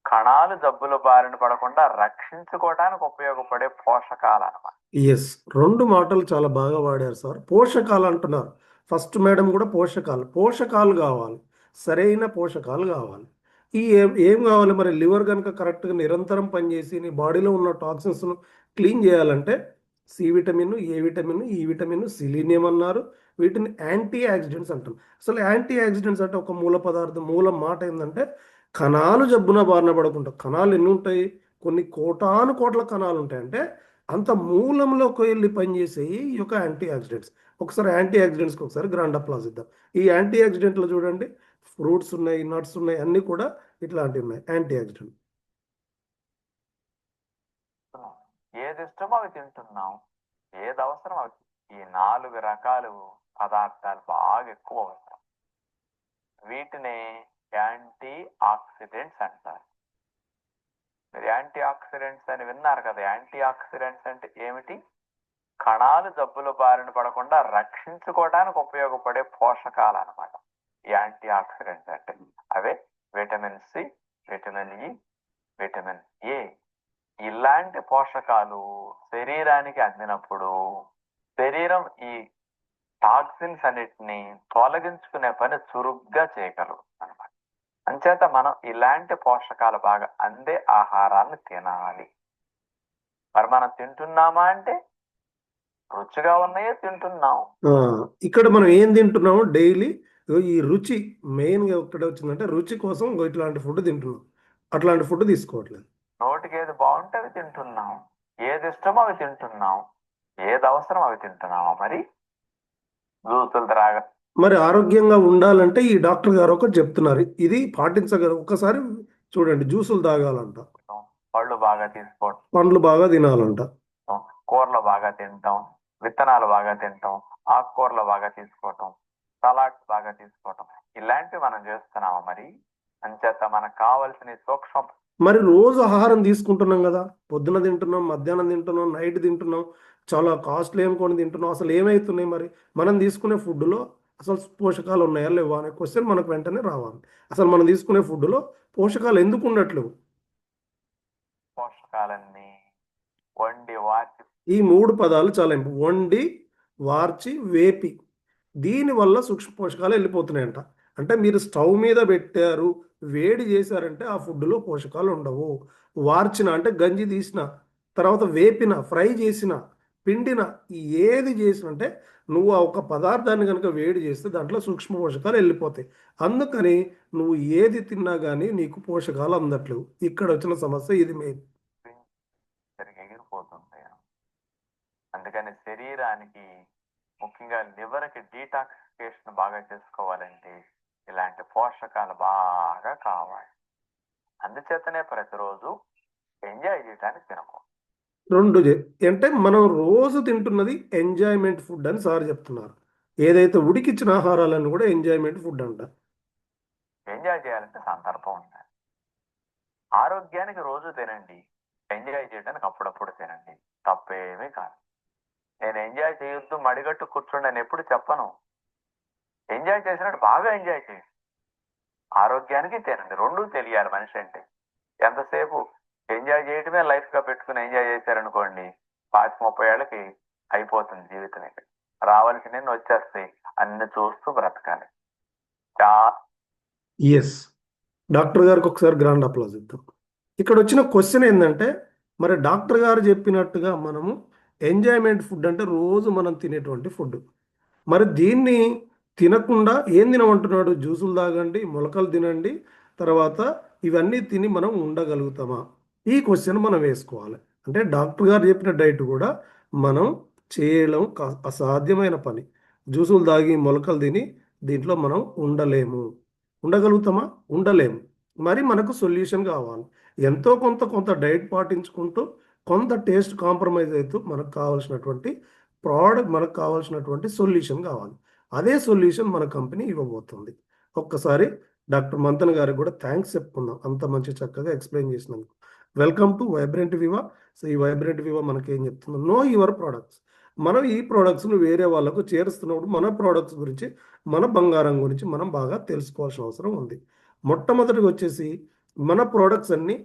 కణాలు జబ్బుల బారిన పడకుండా రక్షించుకోవడానికి ఉపయోగపడే పోషకాలు అన్నమాట. ఎస్, 2 మాటలు చాలా బాగా వాడారు సార్. పోషకాలు అంటున్నారు. ఫస్ట్ మేడం కూడా పోషకాలు కావాలి, సరైన పోషకాలు కావాలి. ఈ ఏం కావాలి మరి? లివర్ కనుక కరెక్ట్గా నిరంతరం పనిచేసి నీ బాడీలో ఉన్న టాక్సిన్స్ను క్లీన్ చేయాలంటే C vitamin, A vitamin, E vitamin, selenium అన్నారు. వీటిని యాంటీ ఆక్సిడెంట్స్ అంటారు. అసలు యాంటీ ఆక్సిడెంట్స్ అంటే ఒక మూల పదార్థం, మూల మాట ఏంటంటే కణాలు జబ్బున బారిన పడకుండా. కణాలు ఎన్ని ఉంటాయి? కొన్ని కోటాను కోట్ల కణాలు ఉంటాయి. అంటే అంత మూలంలోకి వెళ్ళి పనిచేసేవి ఈ యొక్క యాంటీ ఆక్సిడెంట్స్. ఒకసారి యాంటీ ఆక్సిడెంట్స్కి ఒకసారి గ్రాండ్ అప్లాజ్ ఇద్దాం. ఈ యాంటీ ఆక్సిడెంట్లో చూడండి, ఫ్రూట్స్ ఉన్నాయి, నట్స్ ఉన్నాయి, అన్నీ కూడా ఇట్లాంటివి ఉన్నాయి యాంటీ ఆక్సిడెంట్. ఏది ఇష్టమో అవి తింటున్నాం, ఏది అవసరం అవి. ఈ 4 రకాలు పదార్థాలు బాగా ఎక్కువ అవసరం. వీటినే యాంటీ ఆక్సిడెంట్స్ అంటారు. మీరు యాంటీ ఆక్సిడెంట్స్ అని విన్నారు కదా. యాంటీ ఆక్సిడెంట్స్ అంటే ఏమిటి? కణాలు జబ్బుల బారిన పడకుండా రక్షించుకోవడానికి ఉపయోగపడే పోషకాలు అన్నమాట యాంటీ ఆక్సిడెంట్స్ అంటే. అవే vitamin C, vitamin E, vitamin A. ఇలాంటి పోషకాలు శరీరానికి అందినప్పుడు శరీరం ఈ టాక్సిన్స్ అన్నిటిని తొలగించుకునే పని చురుగ్గా చేయగలరు అనమాట. అంచేత మనం ఇలాంటి పోషకాలు బాగా అందే ఆహారాన్ని తినాలి. మరి మనం తింటున్నామా అంటే రుచిగా ఉన్నాయే తింటున్నాం. ఇక్కడ మనం ఏం తింటున్నాము డైలీ? ఈ రుచి మెయిన్గా ఎక్కడ వచ్చిందంటే రుచి కోసం ఇట్లాంటి ఫుడ్ తింటున్నాం. అట్లాంటి ఫుడ్ తీసుకోవట్లేదు. నోటికి ఏది బాగుంటే అవి తింటున్నాం, ఏది ఇష్టమో అవి తింటున్నాం, ఏది అవసరం అవి తింటున్నామా? మరి జ్యూసులు త్రాగ. మరి ఆరోగ్యంగా ఉండాలంటే ఈ డాక్టర్ గారు ఒకటి చెప్తున్నారు, ఇది పాటించగల. ఒకసారి చూడండి, జ్యూసులు తాగాలంట, పళ్ళు బాగా తీసుకోవడం, పండ్లు బాగా తినాలంట, కూరలు బాగా తింటాం, విత్తనాలు బాగా తింటాం, ఆకుకూరలు బాగా తీసుకోవటం, సలాడ్స్ బాగా తీసుకోవటం, ఇలాంటివి మనం చేస్తున్నామా? మరి అంచేత మనకు కావాల్సిన సూక్ష్మ. మరి రోజు ఆహారం తీసుకుంటున్నాం కదా, పొద్దున తింటున్నాం, మధ్యాహ్నం తింటున్నాం, నైట్ తింటున్నాం, చాలా కాస్ట్లీ ఏమి తింటున్నాం. అసలు ఏమవుతున్నాయి మరి? మనం తీసుకునే ఫుడ్లో అసలు పోషకాలు ఉన్నాయా లేవా అనే క్వశ్చన్ మనకు వెంటనే రావాలి. అసలు మనం తీసుకునే ఫుడ్లో పోషకాలు ఎందుకు ఉండట్లేవు? పోషకాలన్నీ వండి వాటి. ఈ 3 పదాలు చాలా వండి, వార్చి, వేపి, దీనివల్ల సూక్ష్మ పోషకాలు వెళ్ళిపోతున్నాయంట. అంటే మీరు స్టవ్ మీద పెట్టారు, వేడి చేశారంటే ఆ ఫుడ్లో పోషకాలు ఉండవు. వార్చిన అంటే గంజి తీసిన, తర్వాత వేపిన, ఫ్రై చేసిన, పిండిన, ఏది చేసినంటే నువ్వు ఆ ఒక పదార్థాన్ని కనుక వేడి చేస్తే దాంట్లో సూక్ష్మ పోషకాలు వెళ్ళిపోతాయి. అందుకని నువ్వు ఏది తిన్నా కానీ నీకు పోషకాలు అందట్లేవు. ఇక్కడ వచ్చిన సమస్య ఇది మెయిన్. సరిగ్గా ఎగిరిపోతుంది. అందుకని శరీరానికి ముఖ్యంగా లివర్కి డీటాక్సిఫికేషన్ బాగా చేసుకోవాలంటే ఇలాంటి పోషకాలు బాగా కావాలి. అందుచేతనే ప్రతిరోజు ఎంజాయ్ చేయడానికి తినకు. అంటే మనం రోజు తింటున్నది ఎంజాయ్మెంట్ ఫుడ్ అని సార్ చెప్తున్నారు. ఏదైతే ఉడికిచ్చిన ఆహారాలను కూడా ఎంజాయ్మెంట్ ఫుడ్ అంట. ఎంజాయ్ చేయాలంటే సందర్భం ఉండాలి. ఆరోగ్యానికి రోజు తినండి, ఎంజాయ్ చేయడానికి అప్పుడప్పుడు తినండి, తప్పేమీ కాదు. నేను ఎంజాయ్ చేయొద్దు, మడిగట్టు కూర్చోండి అని ఎప్పుడు చెప్పను. ఎంజాయ్ చేసినట్టు బాగా ఎంజాయ్ చేయండి. ఆరోగ్యానికి తినండి, రెండూ తెలియాలి మనిషి అంటే. ఎంతసేపు ఎంజాయ్ చేయటమే లైఫ్గా పెట్టుకుని ఎంజాయ్ చేశారనుకోండి, 25-30 ఏళ్ళకి అయిపోతుంది జీవితం. ఇక్కడ రావాల్సినవి వచ్చేస్తాయి, అన్ని చూస్తూ బ్రతకాలి. ఎస్, డాక్టర్ గారికి ఒకసారి గ్రాండ్ అప్లాజ్ ఇద్దాం. ఇక్కడ వచ్చిన క్వశ్చన్ ఏంటంటే, మరి డాక్టర్ గారు చెప్పినట్టుగా మనము ఎంజాయ్మెంట్ ఫుడ్ అంటే రోజు మనం తినేటువంటి ఫుడ్, మరి దీన్ని తినకుండా ఏం తినమంటున్నాడు? జ్యూసులు తాగండి, మొలకలు తినండి, తర్వాత ఇవన్నీ తిని మనం ఉండగలుగుతామా? ఈ క్వశ్చన్ మనం వేసుకోవాలి. అంటే డాక్టర్ గారు చెప్పిన డైట్ కూడా మనం చేయడం అసాధ్యమైన పని. జ్యూసులు తాగి మొలకలు తిని దీంట్లో మనం ఉండలేము. ఉండగలుగుతామా? ఉండలేము. మరి మనకు సొల్యూషన్ కావాలి. ఎంతో కొంత డైట్ పాటించుకుంటూ కొంత టేస్ట్ కాంప్రమైజ్ అవుతూ మనకు కావాల్సినటువంటి ప్రోడక్ట్, మనకు కావాల్సినటువంటి సొల్యూషన్ కావాలి. అదే సొల్యూషన్ మన కంపెనీ ఇవ్వబోతుంది. ఒక్కసారి డాక్టర్ మంతన్ గారికి కూడా థ్యాంక్స్ చెప్పుకుందాం, అంత మంచి చక్కగా ఎక్స్ప్లెయిన్ చేసినందుకు. Welcome to vibrant viva. So ఈ వైబ్రెంట్ వివా మనకేం చెప్తుందో, నో యువర్ ప్రోడక్ట్స్. మనం ఈ ప్రోడక్ట్స్ను వేరే వాళ్ళకు చేరుస్తున్నప్పుడు మన ప్రోడక్ట్స్ గురించి, మన బంగారం గురించి మనం బాగా తెలుసుకోవాల్సిన అవసరం ఉంది. మొట్టమొదటిగా వచ్చేసి మన ప్రోడక్ట్స్ అన్ని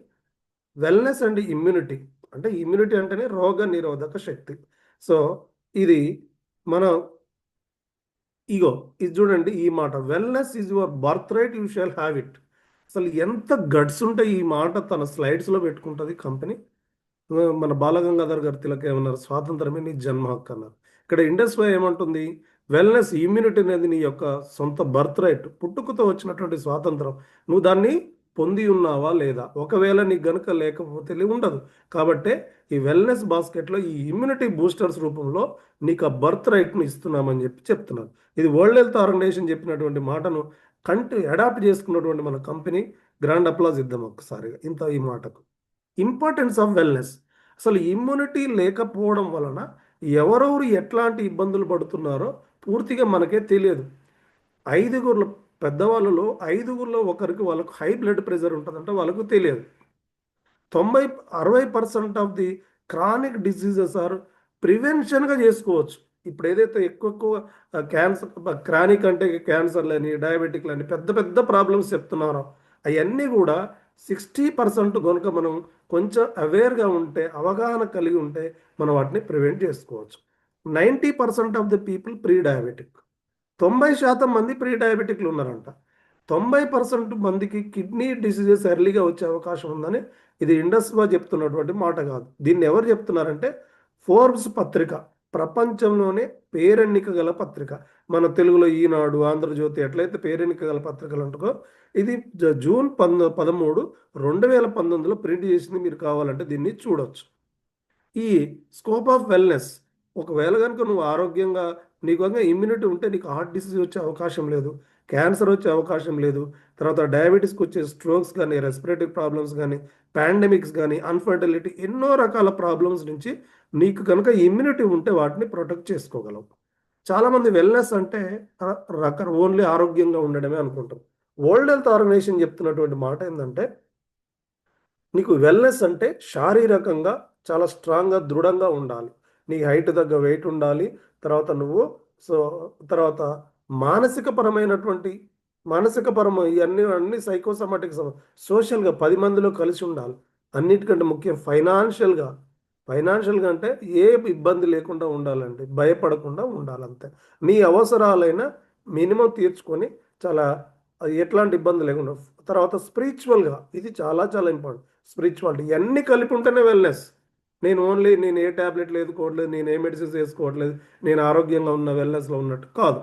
వెల్నెస్ అండ్ ఇమ్యూనిటీ. అంటే ఇమ్యూనిటీ అంటేనే రోగ నిరోధక శక్తి. సో ఇది మన ఇది చూడండి, ఈ మాట, wellness is your birth right, you shall have it. అసలు ఎంత గట్స్ ఉంటే ఈ మాట తన స్లైడ్స్లో పెట్టుకుంటుంది కంపెనీ. మన బాలగంగాధర్ గారు తిలక్ ఏమన్నారు? స్వాతంత్రమే నీ జన్మ హక్కు అన్నారు. ఇక్కడ ఇండస్ట్రీ ఏమంటుంది? వెల్నెస్, ఇమ్యూనిటీ అనేది నీ యొక్క సొంత బర్త్ రైట్, పుట్టుకతో వచ్చినటువంటి స్వాతంత్రం. నువ్వు దాన్ని పొంది ఉన్నావా లేదా? ఒకవేళ నీకు గనుక లేకపోతే ఉండదు. కాబట్టే ఈ వెల్నెస్ బాస్కెట్లో ఈ ఇమ్యూనిటీ బూస్టర్స్ రూపంలో నీకు ఆ బర్త్ రైట్ను ఇస్తున్నామని చెప్తున్నారు. ఇది వరల్డ్ హెల్త్ ఆర్గనైజేషన్ చెప్పినటువంటి మాటను అడాప్ట్ చేసుకున్నటువంటి మన కంపెనీ. గ్రాండ్ అప్లాజ్ ఇద్దాం ఒక్కసారిగా ఈ మాటకు. Importance of wellness. అసలు ఇమ్యూనిటీ లేకపోవడం వలన ఎవరెవరు ఎట్లాంటి ఇబ్బందులు పడుతున్నారో పూర్తిగా మనకే తెలియదు. 5 పెద్దవాళ్ళలో 5 ఒకరికి వాళ్ళకు హై బ్లడ్ ప్రెషర్ ఉంటుందంటే వాళ్ళకు తెలియదు. 60% of the chronic diseases are ప్రివెన్షన్గా చేసుకోవచ్చు. ఇప్పుడు ఏదైతే ఎక్కువ క్యాన్సర్, క్రానిక్ అంటే క్యాన్సర్లని, డయాబెటిక్లని, పెద్ద ప్రాబ్లమ్స్ చెప్తున్నారో అవన్నీ కూడా 60% కనుక మనం కొంచెం అవేర్గా ఉంటే, అవగాహన కలిగి ఉంటే మనం వాటిని ప్రివెంట్ చేసుకోవచ్చు. 90% of the people pre diabetic. 90% మంది ప్రీ డయాబెటిక్లు ఉన్నారంట. 90% మందికి కిడ్నీ డిసీజెస్ ఎర్లీగా వచ్చే అవకాశం ఉందని ఇది ఇండస్ట్రీగా చెప్తున్నటువంటి మాట కాదు. దీన్ని ఎవరు చెప్తున్నారంటే ఫోర్బ్స్ పత్రిక, ప్రపంచంలోనే పేరెన్నిక గల పత్రిక. మన తెలుగులో ఈనాడు, ఆంధ్రజ్యోతి ఎట్లయితే పేరెన్నిక గల పత్రికలు అంటుకో, ఇది జూన్ 13, 2019లో ప్రింట్ చేసింది. మీరు కావాలంటే దీన్ని చూడొచ్చు. ఈ స్కోప్ ఆఫ్ వెల్నెస్, ఒకవేళ కనుక నువ్వు ఆరోగ్యంగా, నీకు కనుక ఇమ్యూనిటీ ఉంటే నీకు హార్ట్ డిసీజ్ వచ్చే అవకాశం లేదు, క్యాన్సర్ వచ్చే అవకాశం లేదు, తర్వాత డయాబెటీస్కి వచ్చే స్ట్రోక్స్ కానీ, రెస్పిరేటరీ ప్రాబ్లమ్స్ కానీ, పాండమిక్స్ కానీ, అన్ఫర్టిలిటీ, ఎన్నో రకాల ప్రాబ్లమ్స్ నుంచి నీకు కనుక ఇమ్యూనిటీ ఉంటే వాటిని ప్రొటెక్ట్ చేసుకోగలవు. చాలామంది వెల్నెస్ అంటే ఓన్లీ ఆరోగ్యంగా ఉండడమే అనుకుంటారు. వరల్డ్ హెల్త్ ఆర్గనైజేషన్ చెప్తున్నటువంటి మాట ఏంటంటే, నీకు వెల్నెస్ అంటే శారీరకంగా చాలా స్ట్రాంగ్గా, దృఢంగా ఉండాలి, నీ హైట్ తగ్గ వెయిట్ ఉండాలి, తర్వాత తర్వాత ఇవన్నీ సైకోసమాటిక్, సోషల్గా 10 మందిలో కలిసి ఉండాలి, అన్నిటికంటే ముఖ్యం ఫైనాన్షియల్గా ఫైనాన్షియల్గా అంటే ఏ ఇబ్బంది లేకుండా ఉండాలండి, భయపడకుండా ఉండాలంతే. నీ అవసరాలైన మినిమం తీర్చుకొని చాలా ఎట్లాంటి ఇబ్బంది లేకుండా. తర్వాత స్పిరిచువల్గా ఇది చాలా చాలా ఇంపార్టెంట్. స్పిరిచువాలిటీ ఇవన్నీ కలిపి ఉంటేనే వెల్నెస్. నేను ఏ ట్యాబ్లెట్లు వేసుకోవట్లేదు, నేను ఏ మెడిసిన్స్ వేసుకోవట్లేదు, నేను ఆరోగ్యంగా ఉన్న వెల్నెస్లో ఉన్నట్టు కాదు.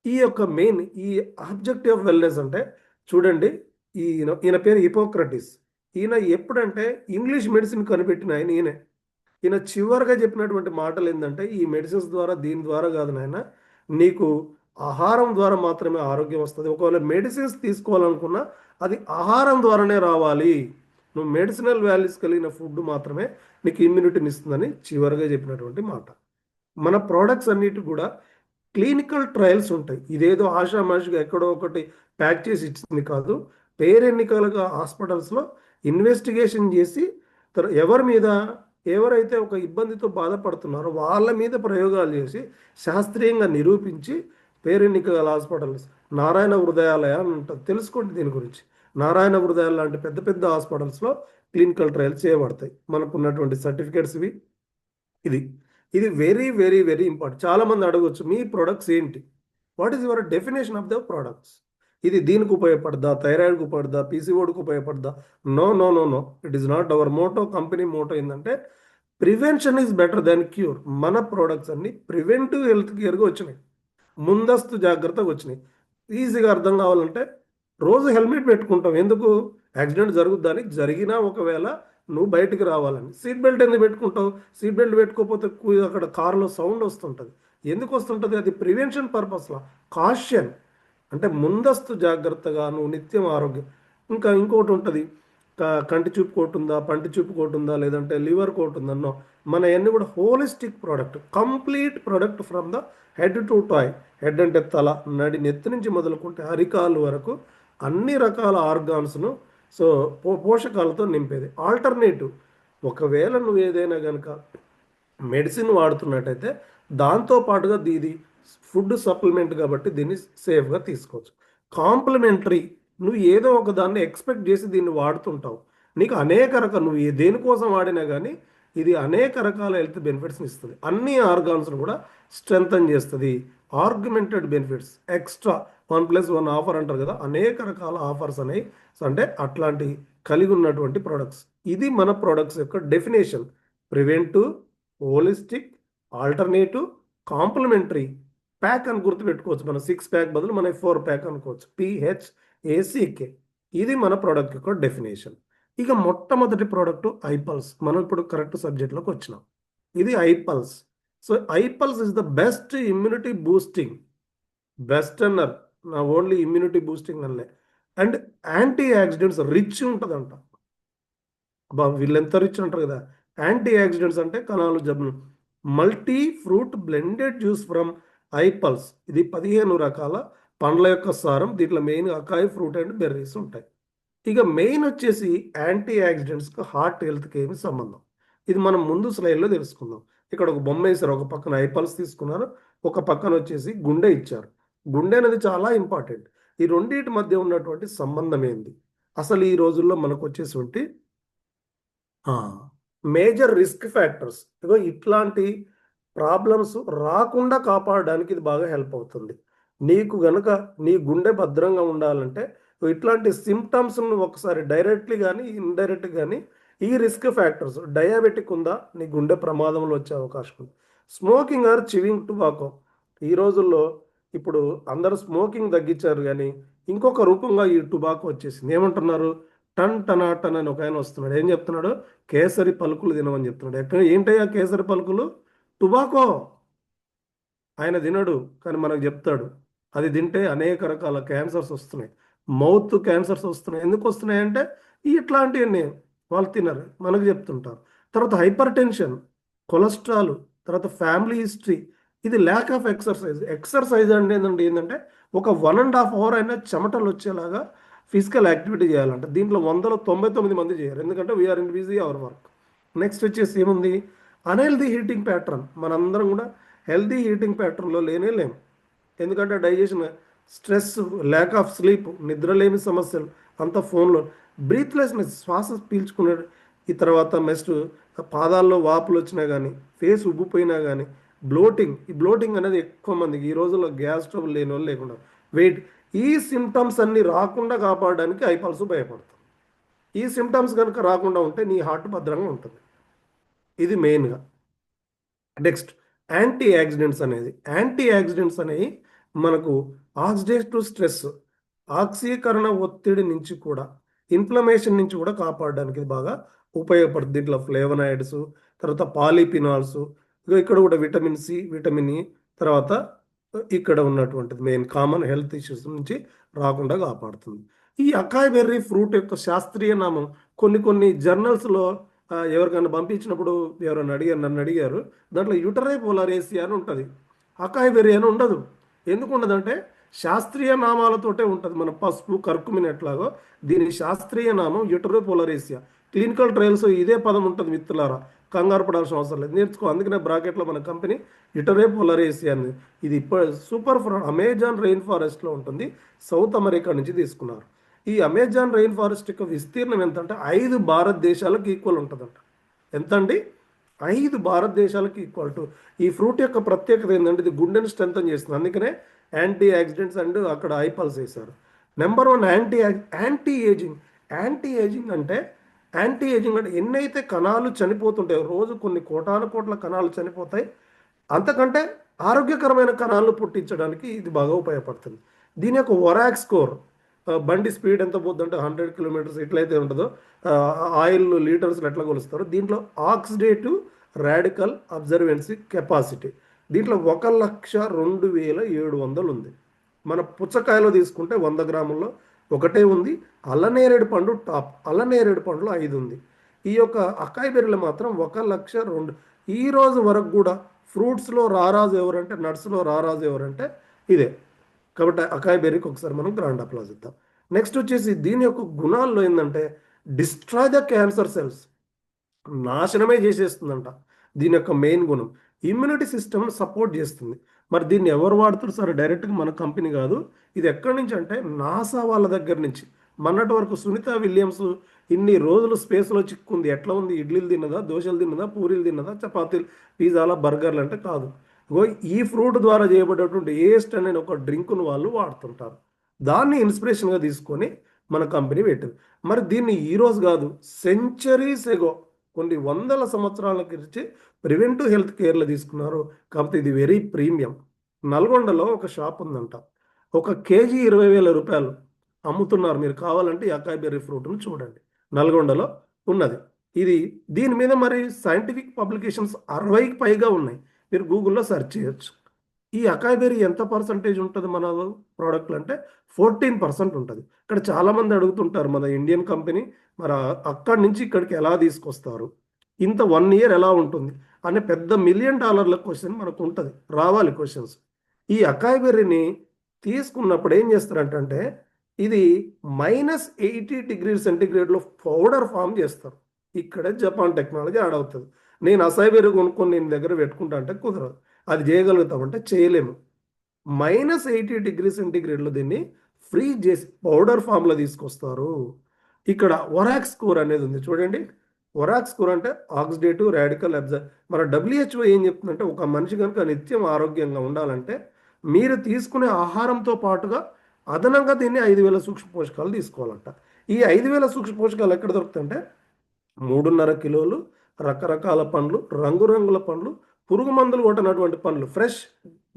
ఈ యొక్క మెయిన్ ఈ ఆబ్జెక్టివ్ ఆఫ్ వెల్నెస్ అంటే చూడండి, ఈయన పేరు హిపోక్రటిస్. ఈయన ఎప్పుడంటే ఇంగ్లీష్ మెడిసిన్ కనిపెట్టిన ఈయన చివరిగా చెప్పినటువంటి మాటలు ఏంటంటే, ఈ మెడిసిన్స్ ద్వారా దీని ద్వారా కాదు నాయన, నీకు ఆహారం ద్వారా మాత్రమే ఆరోగ్యం వస్తుంది. ఒకవేళ మెడిసిన్స్ తీసుకోవాలనుకున్నా అది ఆహారం ద్వారానే రావాలి. నువ్వు మెడిసినల్ వాల్యూస్ కలిగిన ఫుడ్ మాత్రమే నీకు ఇమ్యూనిటీని ఇస్తుందని చివరిగా చెప్పినటువంటి మాట. మన ప్రోడక్ట్స్ అన్నిటి కూడా క్లినికల్ ట్రయల్స్ ఉంటాయి. ఇదేదో ఆషామాషిగా ఎక్కడో ఒకటి ప్యాక్ చేసి ఇచ్చింది కాదు. పేరెన్నికలుగా హాస్పిటల్స్లో ఇన్వెస్టిగేషన్ చేసి ఎవరైతే ఒక ఇబ్బందితో బాధపడుతున్నారో వాళ్ళ మీద ప్రయోగాలు చేసి శాస్త్రీయంగా నిరూపించి పేరెన్నికల హాస్పిటల్స్, నారాయణ హృదయాలయ అని ఉంటుంది, తెలుసుకోండి దీని గురించి. నారాయణ హృదయాల లాంటి పెద్ద పెద్ద హాస్పిటల్స్లో క్లినికల్ ట్రయల్స్ చేయబడతాయి. మనకు ఉన్నటువంటి సర్టిఫికేట్స్ ఇది వెరీ వెరీ వెరీ ఇంపార్టెంట్. చాలామంది అడగవచ్చు, మీ ప్రొడక్ట్స్ ఏంటి, what is your definition of the products? ఇది దీనికి ఉపయోగపడదా, థైరాయిడ్కి ఉపయోగపడదా, పీసీఓడికి ఉపయోగపడదా? No no no no, it is not our motto. Company motto ఏంటంటే prevention is better than cure. మన ప్రోడక్ట్స్ అన్ని ప్రివెంటివ్ హెల్త్ కేర్గా వచ్చినాయి, ముందస్తు జాగ్రత్తగా వచ్చినాయి. ఈజీగా అర్థం కావాలంటే రోజు హెల్మెట్ పెట్టుకుంటాం. ఎందుకు? యాక్సిడెంట్ జరుగుద్దని, జరిగినా ఒకవేళ నువ్వు బయటికి రావాలని. సీట్ బెల్ట్ ఎందుకు పెట్టుకుంటావు? సీట్ బెల్ట్ పెట్టుకోకపోతే అక్కడ కారులో సౌండ్ వస్తుంటుంది. ఎందుకు వస్తుంటుంది? అది ప్రివెన్షన్ పర్పస్లా, కాషన్ అంటే ముందస్తు జాగ్రత్తగా నువ్వు నిత్యం ఆరోగ్యం. ఇంకోటి ఉంటుంది, కంటి చూపు కోటు ఉందా, పంటి చూపు కోటు ఉందా, లేదంటే లివర్ కోటు ఉందన్నో. మన అన్ని కూడా holistic product, complete product from the head to toy. Head అంటే తల, నెత్తి నుంచి మొదలుకుంటే అరికాలు వరకు అన్ని రకాల ఆర్గాన్స్ను పోషకాలతో నింపేది. ఆల్టర్నేటివ్, ఒకవేళ నువ్వు ఏదైనా కనుక మెడిసిన్ వాడుతున్నట్టయితే దాంతో పాటుగా ఇది ఫుడ్ సప్లిమెంట్ కాబట్టి దీన్ని సేఫ్గా తీసుకోవచ్చు. కాంప్లిమెంటరీ, నువ్వు ఏదో ఒక దాన్ని ఎక్స్పెక్ట్ చేసి దీన్ని వాడుతుంటావు. నీకు అనేక రకాల, నువ్వు దేనికోసం వాడినా కానీ ఇది అనేక రకాల హెల్త్ బెనిఫిట్స్ని ఇస్తుంది. అన్ని ఆర్గాన్స్ను కూడా స్ట్రెంథన్ చేస్తుంది. ఆర్గ్యుమెంటెడ్ బెనిఫిట్స్, ఎక్స్ట్రా 1+1 ఆఫర్ అంటారు కదా, అనేక రకాల ఆఫర్స్ అనేవి అంటే అట్లాంటి కలిగి ఉన్నటువంటి ప్రొడక్ట్స్. ఇది మన ప్రొడక్ట్స్ యొక్క definition. Preventive, holistic, alternative, complementary, pack అని గుర్తుపెట్టుకోవచ్చు. మన 6 ప్యాక్ బదులు మన 4 ప్యాక్ అనుకోవచ్చు. PHACK. ఇది మన ప్రోడక్ట్ యొక్క డెఫినేషన్. ఇక మొట్టమొదటి ప్రోడక్ట్ ఐపల్స్. మనం ఇప్పుడు కరెక్ట్ సబ్జెక్ట్లోకి వచ్చినాం. ఇది iPulse. So iPulse is the best immunity boosting, best అన్నారు నా, ఓన్లీ ఇమ్యూనిటీ బూస్టింగ్ అన్నలే. అండ్ యాంటీ ఆక్సిడెంట్స్ రిచ్ ఉంటుందంట. వీళ్ళు ఎంత రిచ్ అంటారు కదా. యాంటీ ఆక్సిడెంట్స్ అంటే కణాలు జబ్బులు. Multi fruit blended juice from iPulse. ఇది 15 రకాల పండ్ల యొక్క సారం. దీంట్లో main acai, fruit and berries ఉంటాయి. ఇక మెయిన్ వచ్చేసి యాంటీ ఆక్సిడెంట్స్కి హార్ట్ హెల్త్కి ఏమి సంబంధం, ఇది మనం ముందు స్లైడ్లో తెలుసుకుందాం. ఇక్కడ ఒక బొమ్మ వేసారు, ఒక పక్కన ఐపల్స్ తీసుకున్నారు, ఒక పక్కన వచ్చేసి గుండె ఇచ్చారు. గుండె అనేది చాలా ఇంపార్టెంట్. ఈ రెండింటి మధ్య ఉన్నటువంటి సంబంధం ఏంది, అసలు ఈ రోజుల్లో మనకు వచ్చేటువంటి మేజర్ రిస్క్ ఫ్యాక్టర్స్, ఇగో ఇట్లాంటి ప్రాబ్లమ్స్ రాకుండా కాపాడడానికి ఇది బాగా హెల్ప్ అవుతుంది. నీకు గనుక నీ గుండె భద్రంగా ఉండాలంటే ఇట్లాంటి సిమ్టమ్స్ను ఒకసారి డైరెక్ట్లీ కానీ ఇండైరెక్ట్ కానీ ఈ రిస్క్ ఫ్యాక్టర్స్, డయాబెటిక్ ఉందా, నీ గుండె ప్రమాదంలో వచ్చే అవకాశం ఉంది. Smoking are chewing tobacco. ఈ రోజుల్లో ఇప్పుడు అందరూ స్మోకింగ్ తగ్గించారు, కానీ ఇంకొక రూపంగా ఈ టుబాకో వచ్చేసింది. ఏమంటున్నారు? టన్ టనాటన్ అని ఒక ఆయన వస్తున్నాడు. ఏం చెప్తున్నాడు? కేసరి పలుకులు తినమని చెప్తున్నాడు. ఎక్కడ ఏంటయ్యా కేసరి పలుకులు? టుబాకో. ఆయన తినడు, కానీ మనకు చెప్తాడు అది తింటే అనేక రకాల క్యాన్సర్స్ వస్తున్నాయి, మౌత్ క్యాన్సర్స్ వస్తున్నాయి. ఎందుకు వస్తున్నాయి అంటే ఇట్లాంటివన్నీ వాళ్ళు తినరు, మనకు చెప్తుంటారు. తర్వాత హైపర్ టెన్షన్, కొలెస్ట్రాల్, తర్వాత ఫ్యామిలీ హిస్టరీ. ఇది ల్యాక్ ఆఫ్ ఎక్సర్సైజ్. ఎక్సర్సైజ్ అంటే ఏంటంటే ఒక 1.5 hour అయినా చెమటలు వచ్చేలాగా ఫిజికల్ యాక్టివిటీ చేయాలంట. దీంట్లో 199 మంది చేయరు, ఎందుకంటే we're in busy our work. Next వచ్చేసి ఏముంది? Unhealthy eating pattern. మనందరం కూడా హెల్దీ హీటింగ్ ప్యాటర్న్లో లేము, ఎందుకంటే digestion, stress, lack of sleep, నిద్రలేమి సమస్యలు, అంతా ఫోన్లో. బ్రీత్లెస్నెస్, శ్వాస పీల్చుకునే. ఈ తర్వాత నెక్స్ట్ పాదాల్లో వాపులు వచ్చినా కానీ, ఫేస్ ఉబ్బిపోయినా కానీ, ఈ బ్లోటింగ్ అనేది ఎక్కువ మందికి ఈ రోజుల్లో గ్యాస్ ట్రబుల్ లేని వాళ్ళు లేకుండా వెయిట్, ఈ సిమ్టమ్స్ అన్ని రాకుండా కాపాడడానికి ఐపాల్స్ ఉపయోగపడుతుంది. ఈ సిమ్టమ్స్ కనుక రాకుండా ఉంటే నీ హార్ట్ భద్రంగా ఉంటుంది. ఇది మెయిన్గా. నెక్స్ట్ యాంటీ యాక్సిడెంట్స్ అనేవి మనకు ఆక్సిడేటివ్ స్ట్రెస్, ఆక్సీకరణ ఒత్తిడి నుంచి కూడా, ఇన్ఫ్లమేషన్ నుంచి కూడా కాపాడడానికి ఇది బాగా ఉపయోగపడుతుంది. దీంట్లో ఫ్లేవనాయిడ్స్, తర్వాత పాలిఫినాల్స్, ఇక్కడ కూడా విటమిన్ సి, విటమిన్ ఈ, తర్వాత ఇక్కడ ఉన్నటువంటిది మెయిన్ కామన్ హెల్త్ ఇష్యూస్ నుంచి రాకుండా కాపాడుతుంది. ఈ అకాయ్ బెర్రీ ఫ్రూట్ యొక్క శాస్త్రీయ నామం కొన్ని జర్నల్స్లో ఎవరికైనా పంపించినప్పుడు నన్ను అడిగారు, దాంట్లో యూటరై పోలారేసియా అని ఉంటుంది, అకాయ్ బెర్రీ అని ఉండదు. ఎందుకు ఉండదంటే శాస్త్రీయ నామాలతోటే ఉంటుంది. మన పసుపు, కర్కుమిన్ ఎట్లాగో దీని శాస్త్రీయ నామం యూటరై పోలారేసియా. క్లినికల్ ట్రయల్స్ ఇదే పదం ఉంటుంది మిత్రులారా, కంగారు పడాల్సిన అవసరం లేదు, నేర్చుకో. అందుకనే బ్రాకెట్లో మన కంపెనీ యూటరై పోలారేసియా అని. ఇది సూపర్ అమెజాన్ రెయిన్ ఫారెస్ట్లో ఉంటుంది, సౌత్ అమెరికా నుంచి తీసుకున్నారు. ఈ అమెజాన్ రెయిన్ ఫారెస్ట్ యొక్క విస్తీర్ణం ఎంత అంటే 5 భారతదేశాలకు ఈక్వల్ ఉంటుందంట. ఎంత అండి? 5 భారతదేశాలకు ఈక్వల్ టు. ఈ ఫ్రూట్ యొక్క ప్రత్యేకత ఏంటంటే ఇది గుండెని స్ట్రెంథన్ చేస్తుంది. అందుకనే యాంటీ యాక్సిడెంట్స్ అండ్ అక్కడ ఐపాల్స్ వేశారు. నెంబర్ 1 యాంటీ ఏజింగ్ అంటే ఎన్నైతే కణాలు చనిపోతుంటాయో, రోజు కొన్ని కోట్ల కణాలు చనిపోతాయి, అంతకంటే ఆరోగ్యకరమైన కణాలను పుట్టించడానికి ఇది బాగా ఉపయోగపడుతుంది. దీని యొక్క వరాక్ స్కోర్, బండి స్పీడ్ ఎంత పోతుందంటే 100 కిలోమీటర్స్ ఎట్లయితే ఉంటుందో, ఆయిల్ లీటర్స్లో ఎట్లా కొలుస్తారో, దీంట్లో ఆక్సిడేటివ్ రాడికల్ అబ్జర్వెన్సీ కెపాసిటీ దీంట్లో 1,02,700 ఉంది. మన పుచ్చకాయలో తీసుకుంటే 100 గ్రాముల్లో ఒకటే ఉంది. అల్లనేరేడు పండు టాప్, అల్లనేరేడు పండులో 5 ఉంది. ఈ యొక్క అకాయ్ బెర్రీలో మాత్రం 1,02,000. ఈ రోజు వరకు కూడా ఫ్రూట్స్లో రారాజు ఎవరంటే, నట్స్లో రారాజు ఎవరంటే ఇదే. కాబట్టి అకాయ్ బెర్రీకి ఒకసారి మనం గ్రాండ్ అప్లాజ్ ఇద్దాం. నెక్స్ట్ వచ్చేసి దీని యొక్క గుణాల్లో ఏంటంటే డిస్ట్రాయ్ ద క్యాన్సర్ సెల్స్, నాశనమే చేసేస్తుందంట. దీని యొక్క మెయిన్ గుణం ఇమ్యూనిటీ సిస్టమ్ సపోర్ట్ చేస్తుంది. మరి దీన్ని ఎవరు వాడుతారు సార్? డైరెక్ట్గా మన కంపెనీ కాదు, ఇది ఎక్కడి నుంచి అంటే నాసా వాళ్ళ దగ్గర నుంచి. మొన్నటి వరకు సునీత విలియమ్స్ ఇన్ని రోజులు స్పేస్లో చిక్కుంది. ఎట్లా ఉంది? ఇడ్లీలు తిన్నదా, దోశలు తిన్నదా, పూరీలు తిన్నదా, చపాతీలు, పిజ్జాల, బర్గర్లు అంటే కాదు. ఈ ఫ్రూట్ ద్వారా చేయబడేటువంటి ఏస్ట్ అనే ఒక డ్రింక్ను వాళ్ళు వాడుతుంటారు. దాన్ని ఇన్స్పిరేషన్గా తీసుకొని మన కంపెనీ పెట్టింది. మరి దీన్ని ఈరోజు కాదు, సెంచరీస్ ఎగో, కొన్ని వందల సంవత్సరాల గురించి ప్రివెంటివ్ హెల్త్ కేర్లో తీసుకున్నారు. కాబట్టి ఇది వెరీ ప్రీమియం. నల్గొండలో ఒక షాప్ ఉందంట, 1 కేజీ 20,000 రూపాయలు అమ్ముతున్నారు. మీరు కావాలంటే ఈ అకాయ్ బెర్రీ ఫ్రూట్ను చూడండి, నల్గొండలో ఉన్నది. దీని మీద మరి సైంటిఫిక్ పబ్లికేషన్స్ 60కి పైగా ఉన్నాయి. మీరు గూగుల్లో సెర్చ్ చేయొచ్చు. ఈ అకాయ్ బెర్రీ ఎంత పర్సంటేజ్ ఉంటుంది మన ప్రోడక్ట్లు అంటే 14% ఉంటుంది. ఇక్కడ చాలామంది అడుగుతుంటారు, మన ఇండియన్ కంపెనీ మరి అక్కడి నుంచి ఇక్కడికి ఎలా తీసుకొస్తారు, ఇంత 1 ఇయర్ ఎలా ఉంటుంది అనే పెద్ద $1 మిలియన్ క్వశ్చన్ మనకు ఉంటుంది, రావాలి క్వశ్చన్స్. ఈ అకాయ్ బెర్రీని తీసుకున్నప్పుడు ఏం చేస్తారంటే ఇది -80 డిగ్రీ సెంటిగ్రేడ్లో పౌడర్ ఫామ్ చేస్తారు. ఇక్కడే జపాన్ టెక్నాలజీ యాడ్ అవుతుంది. నేను అకాయ్ బెర్రీ కొనుక్కొని నేను దగ్గర పెట్టుకుంటా అంటే కుదరదు. అది చేయగలుగుతామంటే చేయలేము. -80 డిగ్రీ సెంటిగ్రేడ్లో దీన్ని ఫ్రీజ్ చేసి పౌడర్ ఫామ్లో తీసుకొస్తారు. ఇక్కడ వరాక్ స్కోర్ అనేది ఉంది చూడండి. వరాక్ స్కోర్ అంటే ఆక్సిడేటివ్ రాడికల్ మన WHO ఏం చెప్తుందంటే ఒక మనిషి కనుక నిత్యం ఆరోగ్యంగా ఉండాలంటే మీరు తీసుకునే ఆహారంతో పాటుగా అదనంగా దీన్ని 5,000 సూక్ష్మ పోషకాలు తీసుకోవాలంట. ఈ 5,000 సూక్ష్మ పోషకాలు ఎక్కడ దొరుకుతాయంటే 3.5 కిలోలు రకరకాల పండ్లు, రంగురంగుల పండ్లు, పురుగు మందులు కొట్టినటువంటి పండ్లు, ఫ్రెష్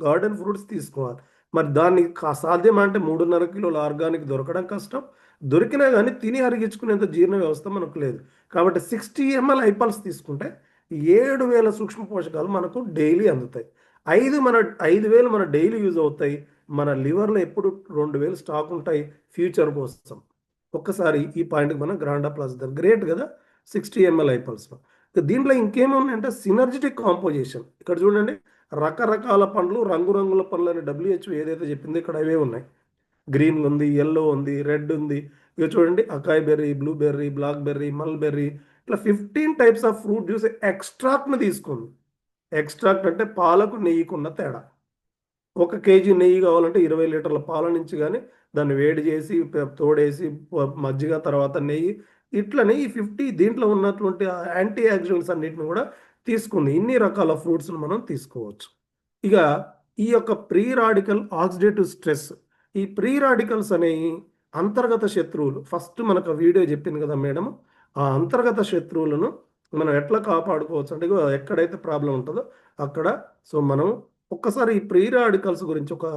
గార్డెన్ ఫ్రూట్స్ తీసుకోవాలి. మరి దాన్ని సాధ్యమా అంటే 3.5 కిలోలు ఆర్గానిక్ దొరకడం కష్టం. దొరికినా కానీ తిని అరిగించుకునేంత జీర్ణ వ్యవస్థ మనకు లేదు. కాబట్టి 60 ml ఐపాల్స్ తీసుకుంటే 7,000 సూక్ష్మ పోషకాలు మనకు డైలీ అందుతాయి. 5,000 మన డైలీ యూజ్ అవుతాయి. మన లివర్లో ఎప్పుడు 2,000 స్టాక్ ఉంటాయి ఫ్యూచర్ కోసం. ఒక్కసారి ఈ పాయింట్కి మనం గ్రాండ్ అప్లాజ్ ఇద్దాం. గ్రేట్ కదా 60 ml ఐపాల్స్లో. దీంట్లో ఇంకేమున్నాయంటే సినర్జిటిక్ కాంపోజిషన్. ఇక్కడ చూడండి, రకరకాల పండ్లు, రంగురంగుల పండ్లు అని WHO ఏదైతే చెప్పిందో ఇక్కడ అవే ఉన్నాయి. గ్రీన్ ఉంది, ఎల్లో ఉంది, రెడ్ ఉంది. ఇక చూడండి acai berry, blueberry, black berry, mulberry, ఇట్లా 15 టైప్స్ ఆఫ్ ఫ్రూట్ జ్యూస్ ఎక్స్ట్రాక్ట్ని తీసుకుంది. ఎక్స్ట్రాక్ట్ అంటే పాలకు నెయ్యికున్న తేడా. 1 కేజీ నెయ్యి కావాలంటే 20 లీటర్ల పాల నుంచి కానీ దాన్ని వేడి చేసి తోడేసి మజ్జిగ తర్వాత నెయ్యి ఇట్లనే ఈ 50 దీంట్లో ఉన్నటువంటి యాంటీ ఆక్సిడెంట్స్ అన్నిటిని కూడా తీసుకుంది. ఇన్ని రకాల ఫ్రూట్స్ని మనం తీసుకోవచ్చు. ఇక ఈ యొక్క ప్రీ రాడికల్ ఆక్సిడేటివ్ స్ట్రెస్, ఈ ప్రీ రాడికల్స్ అనేవి అంతర్గత శత్రువులు. ఫస్ట్ మనకు వీడియో చెప్పింది కదా మేడం, ఆ అంతర్గత శత్రువులను మనం ఎట్లా కాపాడుకోవచ్చు అంటే ఎక్కడైతే ప్రాబ్లం ఉంటుందో అక్కడ. సో మనం ఒక్కసారి ఈ ప్రీ రాడికల్స్ గురించి ఒక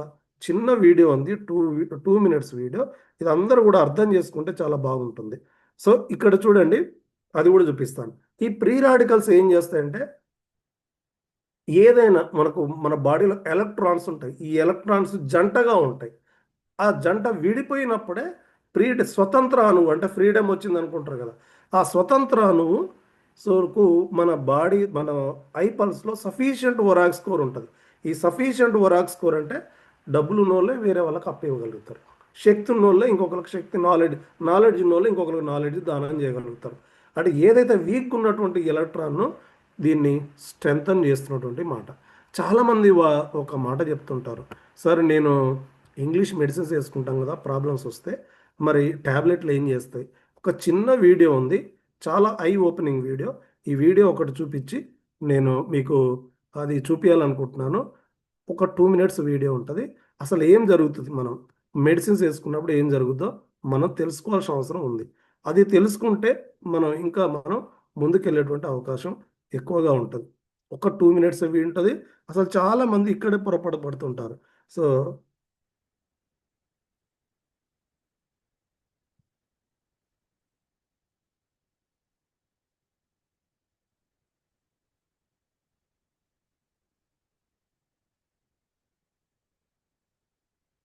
చిన్న వీడియో ఉంది, 2 minutes వీడియో. ఇది అందరూ కూడా అర్థం చేసుకుంటే చాలా బాగుంటుంది. సో ఇక్కడ చూడండి, అది కూడా చూపిస్తాను. ఈ ప్రీ రాడికల్స్ ఏం చేస్తాయంటే, ఏదైనా మన బాడీలో ఎలక్ట్రాన్స్ ఉంటాయి, ఈ ఎలక్ట్రాన్స్ జంటగా ఉంటాయి. ఆ జంట విడిపోయినప్పుడే స్వతంత్ర అణువు అంటే ఫ్రీడమ్ వచ్చింది అనుకుంటారు కదా, ఆ స్వతంత్ర అణువు సోకు మన ఐ పల్స్లో సఫిషియంట్ ఒరాక్ స్కోర్ ఉంటుంది. ఈ సఫిషియంట్ ఒరాక్ స్కోర్ అంటే డబ్బులు ఉన్నోళ్ళే వేరే వాళ్ళకి అప్పివ్వగలుగుతారు, శక్తి ఉన్నోళ్ళే ఇంకొకరికి శక్తి, నాలెడ్జ్ ఉన్నోళ్ళే ఇంకొకరికి నాలెడ్జ్ దానం చేయగలుగుతారు. అంటే ఏదైతే వీక్ ఉన్నటువంటి ఎలక్ట్రాన్ను దీన్ని స్ట్రెంథన్ చేస్తున్నటువంటి మాట. చాలామంది ఒక మాట చెప్తుంటారు, సార్ నేను ఇంగ్లీష్ మెడిసిన్స్ వేసుకుంటాం కదా, ప్రాబ్లమ్స్ వస్తే మరి ట్యాబ్లెట్లు ఏం చేస్తాయి. ఒక చిన్న వీడియో ఉంది, చాలా ఐ ఓపెనింగ్ వీడియో. ఈ వీడియో ఒకటి చూపించి నేను మీకు అది చూపించాలనుకుంటున్నాను. ఒక 2 minutes వీడియో ఉంటుంది. అసలు ఏం జరుగుతుంది, మనం మెడిసిన్స్ వేసుకున్నప్పుడు ఏం జరుగుతుందో మనం తెలుసుకోవాల్సిన అవసరం ఉంది. అది తెలుసుకుంటే మనం ముందుకెళ్ళేటువంటి అవకాశం ఎక్కువగా ఉంటుంది. ఒక 2 minutes ఉంటుంది. అసలు చాలా మంది ఇక్కడే పొరపాటు పడుతుంటారు. సో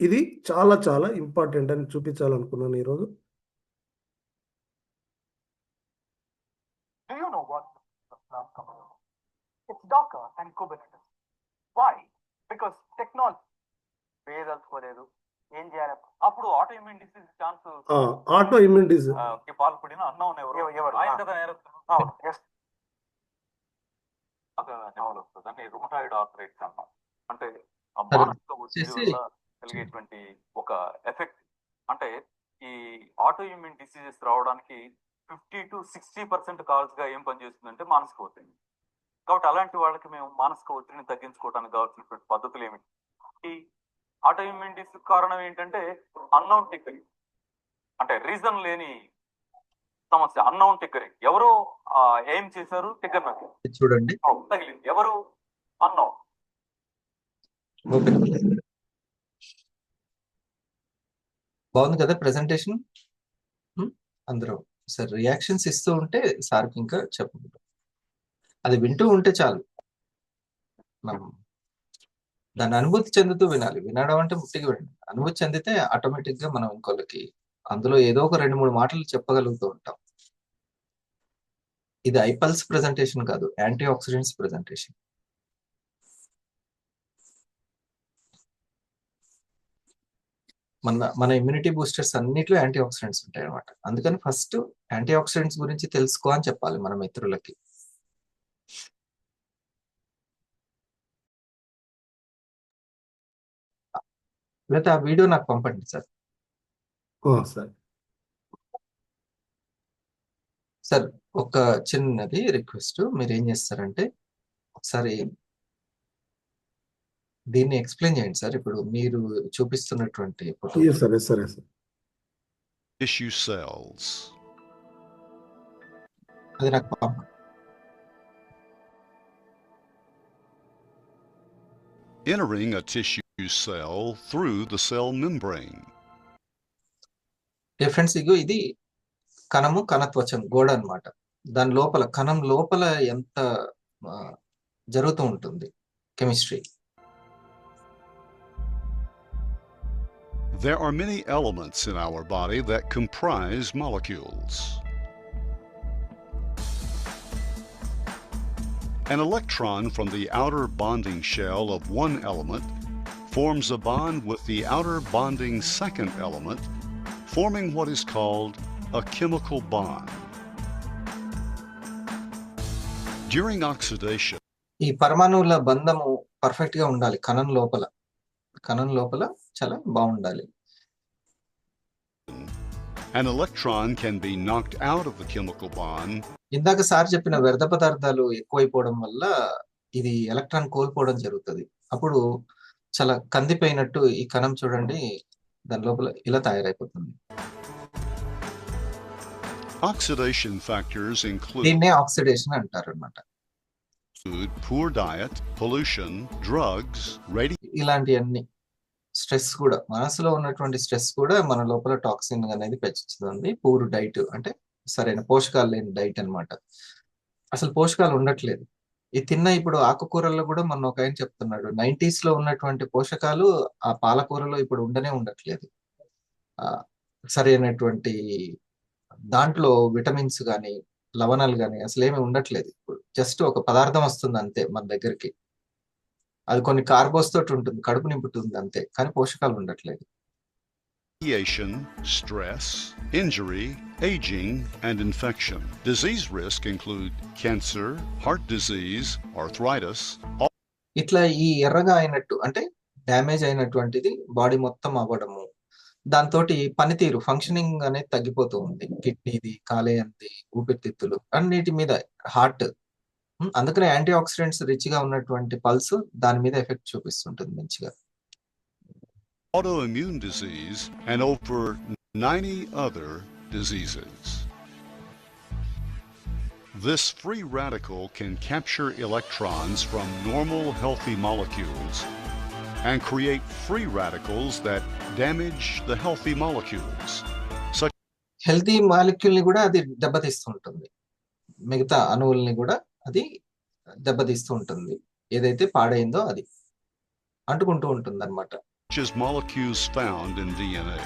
ఇది చాలా చాలా ఇంపార్టెంట్ అని చూపించాలనుకున్నాను ఈరోజు. Do you know what the Islam comes? It's Docker and Kubernetes. Why? Because technology వేయదలుచుకోలేదు, ఏం చేయాలి అప్పుడు auto immune disease chance auto immune disease పాల్పడిన అన్నం ఎవరు ఆయన కదా దాన్ని రుమటాయిడ్ ఆర్థరైటిస్ అన్నాం. అంటే ఆ మానసిక ఒత్తిడి వల్ల కలిగేటువంటి ఒక ఎఫెక్ట్. అంటే ఈ ఆటో ఇమ్యూన్ డిసీజెస్ రావడానికి 50 to 60% కాజ్ గా ఏం పనిచేస్తుందంటే మానసిక ఒత్తిడి. కాబట్టి అలాంటి వాళ్ళకి మేము మానసిక ఒత్తిడిని తగ్గించుకోవడానికి కావాల్సినటువంటి పద్ధతులు ఏమిటి? ఈ ఆటో ఇమ్యూన్ డిసీజ్ కారణం ఏంటంటే అన్నౌన్ టిక్కరింగ్, అంటే రీజన్ లేని సమస్య. అన్నౌన్ టిక్కరింగ్ ఎవరు ఏం చేశారు, టిక్కర్ చూడండి తగిలింది, ఎవరు అన్నౌన్. బాగుంది కదా ప్రెజెంటేషన్. అందరూ సార్ రియాక్షన్స్ ఇస్తూ ఉంటే సార్కి ఇంకా చెప్పకుండా అది వింటూ ఉంటే చాలు. మనం దాన్ని అనుభూతి చెందుతూ వినాలి. వినడం అంటే ముట్టిగా వినండి. అనుభూతి చెందితే ఆటోమేటిక్ గా మనం ఇంకొకరికి అందులో ఏదో ఒక 2-3 మాటలు చెప్పగలుగుతూ ఉంటాం. ఇది ఐపల్స్ ప్రెజెంటేషన్ కాదు, యాంటీ ఆక్సిడెంట్స్ ప్రెజెంటేషన్. మన ఇమ్యూనిటీ బూస్టర్స్ అన్నిట్లో యాంటీ ఆక్సిడెంట్స్ ఉంటాయి అనమాట. అందుకని ఫస్ట్ యాంటీ ఆక్సిడెంట్స్ గురించి తెలుసుకో అని చెప్పాలి మన మిత్రులకి. లేకపోతే ఆ వీడియో నాకు పంపండి సార్. సార్ ఒక చిన్నది రిక్వెస్ట్, మీరు ఏం చేస్తారంటే ఒకసారి దీన్ని ఎక్స్ప్లెయిన్ చేయండి సార్. ఇప్పుడు మీరు చూపిస్తున్నటువంటి tissue cells. అది నాకు పంపండి. Entering a tissue cell through the cell membrane. Friends ఇగో ఇది కణము, కణత్వచం, గోడ అన్నమాట. దాని లోపల కణం లోపల ఎంత జరుగుతూ ఉంటుంది chemistry. There are many elements in our body that comprise molecules. An electron from the outer bonding shell of one element forms a bond with the outer bonding second element, forming what is called a chemical bond. During oxidation, ఈ పరమాణువుల బంధము పర్ఫెక్ట్ గా ఉండాలి. కణం లోపల చాలా బాగుండాలి. An electron can be knocked out of the chemical bond ఇందాక సార్ చెప్పిన వ్యర్థ పదార్థాలు ఎక్కువైపోవడం వల్ల ఇది ఎలక్ట్రాన్ కోల్పోవడం జరుగుతుంది. అప్పుడు చాలా కందిపోయినట్టు ఈ కణం చూడండి దాని లోపల ఇలా తయారైపోతుంది. Oxidation factors include దీన్నే ఆక్సిడేషన్ అంటారు అన్నమాట. poor diet, pollution, drugs, ఇలాంటివన్నీ స్ట్రెస్ కూడా, మనసులో ఉన్నటువంటి స్ట్రెస్ కూడా మన లోపల టాక్సిన్ అనేది పెంచుతుంది. పూర్ డైట్ అంటే సరైన పోషకాలు లేని డైట్ అన్నమాట. అసలు పోషకాలు ఉండట్లేదు. ఈ తిన్న ఇప్పుడు ఆకుకూరల్లో కూడా మొన్న ఒక ఆయన చెప్తున్నాడు 90s లో ఉన్నటువంటి పోషకాలు ఆ పాలకూరలో ఇప్పుడు ఉండట్లేదు. సరైనటువంటి దాంట్లో విటమిన్స్ కానీ లవణాలు కానీ అసలు ఏమి ఉండట్లేదు. ఇప్పుడు జస్ట్ ఒక పదార్థం వస్తుంది అంతే మన దగ్గరికి. అది కొన్ని కార్బోస్ తోటి ఉంటుంది, కడుపు నింపుతుంది అంతే, కానీ పోషకాలు ఉండట్లేదు. radiation, stress, injury, aging, and infection. Disease risk include cancer, heart disease, arthritis. ఇట్లా ఈ ఎర్రగా అయినట్టు అంటే డ్యామేజ్ అయినటువంటిది బాడీ మొత్తం అవ్వడము, దాంతో పనితీరు ఫంక్షనింగ్ అనేది తగ్గిపోతూ ఉంది. కిడ్నీది, కాలేయంది, ఊపిరితిత్తులు అన్నిటి మీద, హార్ట్. అందుకనే యాంటీ ఆక్సిడెంట్స్ రిచ్ గా ఉన్నటువంటి పల్స్ దాని మీద ఎఫెక్ట్ చూపిస్తుంటుంది మంచిగా. Autoimmune disease and over 90 other diseases. This free radical can capture electrons from normal healthy molecules and create free radicals that damage the healthy molecules. Healthy molecule ని కూడా అది దెబ్బతీస్తూ ఉంటుంది, మిగతా అణువుల్ని కూడా అది దెబ్బతీస్తూ ఉంటుంది. ఏదైతే పాడైందో అది అంటుకుంటూ ఉంటుంది అన్నమాట. Which is molecules found in DNA.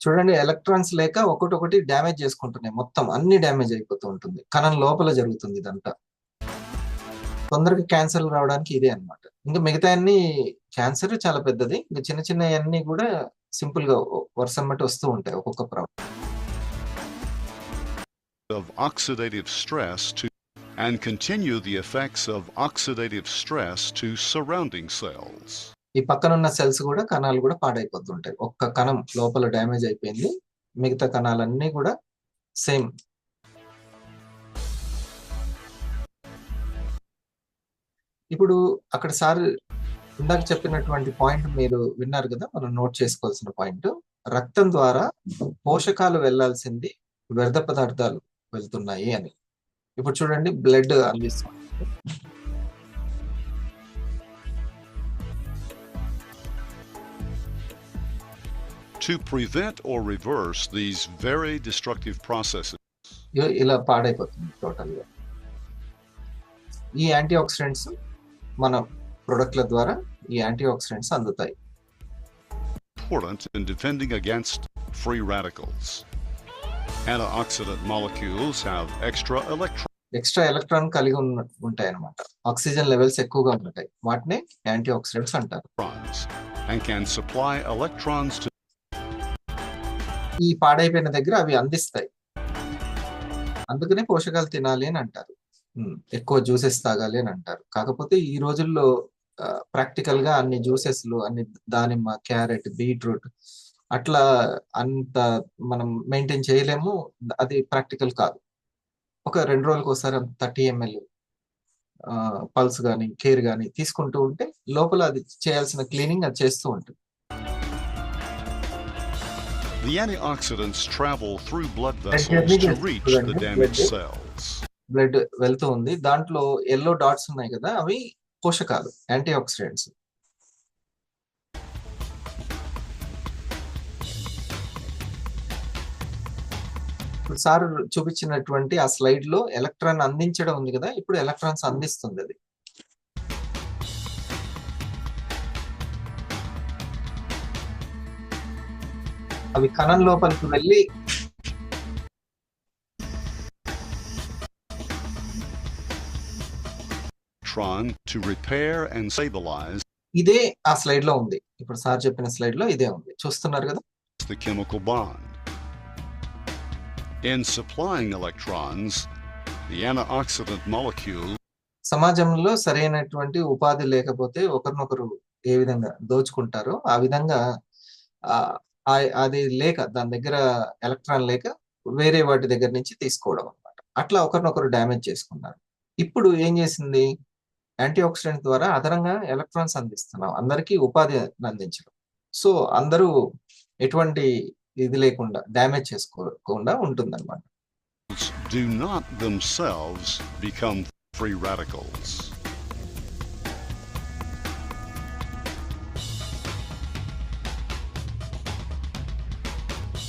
చూడండి, ఎలక్ట్రాన్స్ లేక ఒకటొకటి డ్యామేజ్ చేసుకుంటున్నాయి, మొత్తం అన్ని డ్యామేజ్ అయిపోతూ ఉంటుంది. కణం లోపల జరుగుతుంది ఇదంతా. తొందరగా క్యాన్సర్ రావడానికి ఇదే అన్నమాట. ఇంకా మిగతా అన్ని క్యాన్సర్ చాలా పెద్దది, ఇంకా చిన్న చిన్న అన్ని కూడా సింపుల్ గా వర్షం బట్టి వస్తూ ఉంటాయి ఒక్కొక్క problem. Of oxidative stress to and continue the effects of oxidative stress to surrounding cells. ఈ పక్కనున్న సెల్స్ కూడా, కణాలు కూడా పాడైపోతుంటాయి. ఒక్క కణం లోపల డ్యామేజ్ అయిపోయింది, మిగతా కణాలన్నీ కూడా సేమ్. ఇప్పుడు అక్కడ సార్ ఇందాక చెప్పినటువంటి పాయింట్ మీరు విన్నారు కదా, మనం నోట్ చేసుకోవాల్సిన పాయింట్. రక్తం ద్వారా పోషకాలు వెళ్లాల్సింది వ్యర్థ పదార్థాలు వెళ్తున్నాయి అని. ఇప్పుడు చూడండి, బ్లడ్ అందిస్తుంది. To prevent or reverse these very destructive processes, ఇలా పాడైపోతుంది టోటల్ గా. ఈ యాంటీ ఆక్సిడెంట్స్ మన ప్రొడక్ట్ల ద్వారా ఈ యాంటీ ఆక్సిడెంట్స్ అందుతాయి. important in defending against free radicals. Antioxidant molecules have extra electron కలిగి ఉంటాయి అన్నమాట. ఆక్సిజన్ లెవెల్స్ ఎక్కువగా ఉంటాయి, వాటినే యాంటీ ఆక్సిడెంట్స్ అంటారు. electrons and can supply electrons to ఈ పాడైపోయిన దగ్గర అవి అందిస్తాయి. అందుకనే పోషకాలు తినాలి అని అంటారు, ఎక్కువ జ్యూసెస్ తాగాలి అని అంటారు. కాకపోతే ఈ రోజుల్లో ప్రాక్టికల్ గా అన్ని జ్యూసెస్లు, అన్ని దానిమ్మ, క్యారెట్, బీట్రూట్ అట్లా అంత మనం మెయింటైన్ చేయలేము. అది ప్రాక్టికల్ కాదు. ఒక 2 రోజులకు ఒకసారి 30 ml పల్స్ కానీ కేర్ కానీ తీసుకుంటూ ఉంటే లోపల అది చేయాల్సిన క్లీనింగ్ అది చేస్తూ ఉంటుంది. The antioxidants travel through blood vessels to reach the damaged cells. Blood వెళ్తూ ఉంది, దాంట్లో ఎల్లో డాట్స్ ఉన్నాయి కదా, అవి పోషకాలు, యాంటీ ఆక్సిడెంట్స్. సార్ చూపించినటువంటి ఆ స్లైడ్ లో ఎలక్ట్రాన్ అందించడం ఉంది కదా, ఇప్పుడు ఎలక్ట్రాన్స్ అందిస్తుంది అది. అవి కణం లోపలికి వెళ్ళి to repair and stabilize ఇదే ఆ స్లైడ్ లో ఉంది. ఇప్పుడు సార్ చెప్పిన స్లైడ్ లో ఇదే ఉంది, చూస్తున్నారు కదా. the chemical bond. In supplying electrons, the antioxidant molecule సమాజంలో సరైనటువంటి ఉపాధి లేకపోతే ఒకరినొకరు ఏ విధంగా దోచుకుంటారో ఆ విధంగా అది లేక దాని దగ్గర ఎలక్ట్రాన్ లేక వేరే వాటి దగ్గర నుంచి తీసుకోవడం అన్నమాట. అట్లా ఒకరినొకరు డ్యామేజ్ చేసుకున్నారు. ఇప్పుడు ఏం చేసింది, యాంటీ ఆక్సిడెంట్ ద్వారా అదనంగా ఎలక్ట్రాన్స్ అందిస్తున్నాం, అందరికీ ఉపాధి అందించడం. సో అందరూ ఎటువంటి ఇది లేకుండా డ్యామేజ్ చేసుకోకుండా ఉంటుందన్నమాట. do not themselves become free radicals.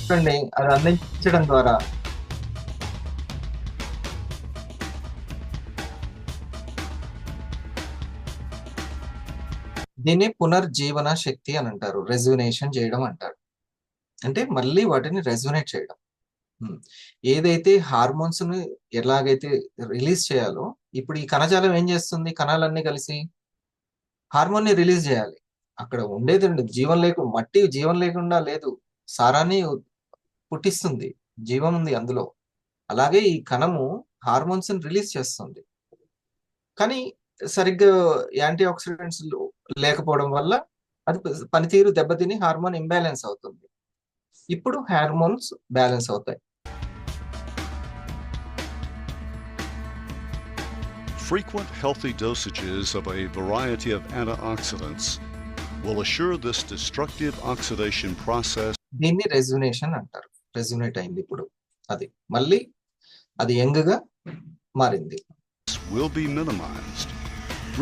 చూడండి, అది అందించడం ద్వారా దీన్ని పునర్జీవన శక్తి అని అంటారు, రెజ్యునేషన్ చేయడం అంటారు. అంటే మళ్ళీ వాటిని రెజ్యునేట్ చేయడం. ఏదైతే హార్మోన్స్ ని ఎలాగైతే రిలీజ్ చేయాలో ఇప్పుడు ఈ కణజాలం ఏం చేస్తుంది, కణాలన్నీ కలిసి హార్మోన్ ని రిలీజ్ చేయాలి. అక్కడ ఉండేదండి మట్టి జీవం లేకుండా లేదు, సారాన్ని పుట్టిస్తుంది, జీవం ఉంది అందులో. అలాగే ఈ కణము హార్మోన్స్ ని రిలీజ్ చేస్తుంది. కానీ సరిగ్గా యాంటీ ఆక్సిడెంట్స్ లేకపోవడం వల్ల అది పనితీరు దెబ్బతిని హార్మోన్ ఇంబ్యాలెన్స్ అవుతుంది. ఇప్పుడు హార్మోన్స్ బ్యాలెన్స్ అవుతాయి. Frequent healthy dosages of a variety of antioxidants will assure this destructive oxidation process. దీన్ని రెజ్యునేషన్ అంటారు. రెజ్యునేట్ అయింది ఇప్పుడు, అది మళ్ళీ అది యంగ్గా మారింది. Will be minimized,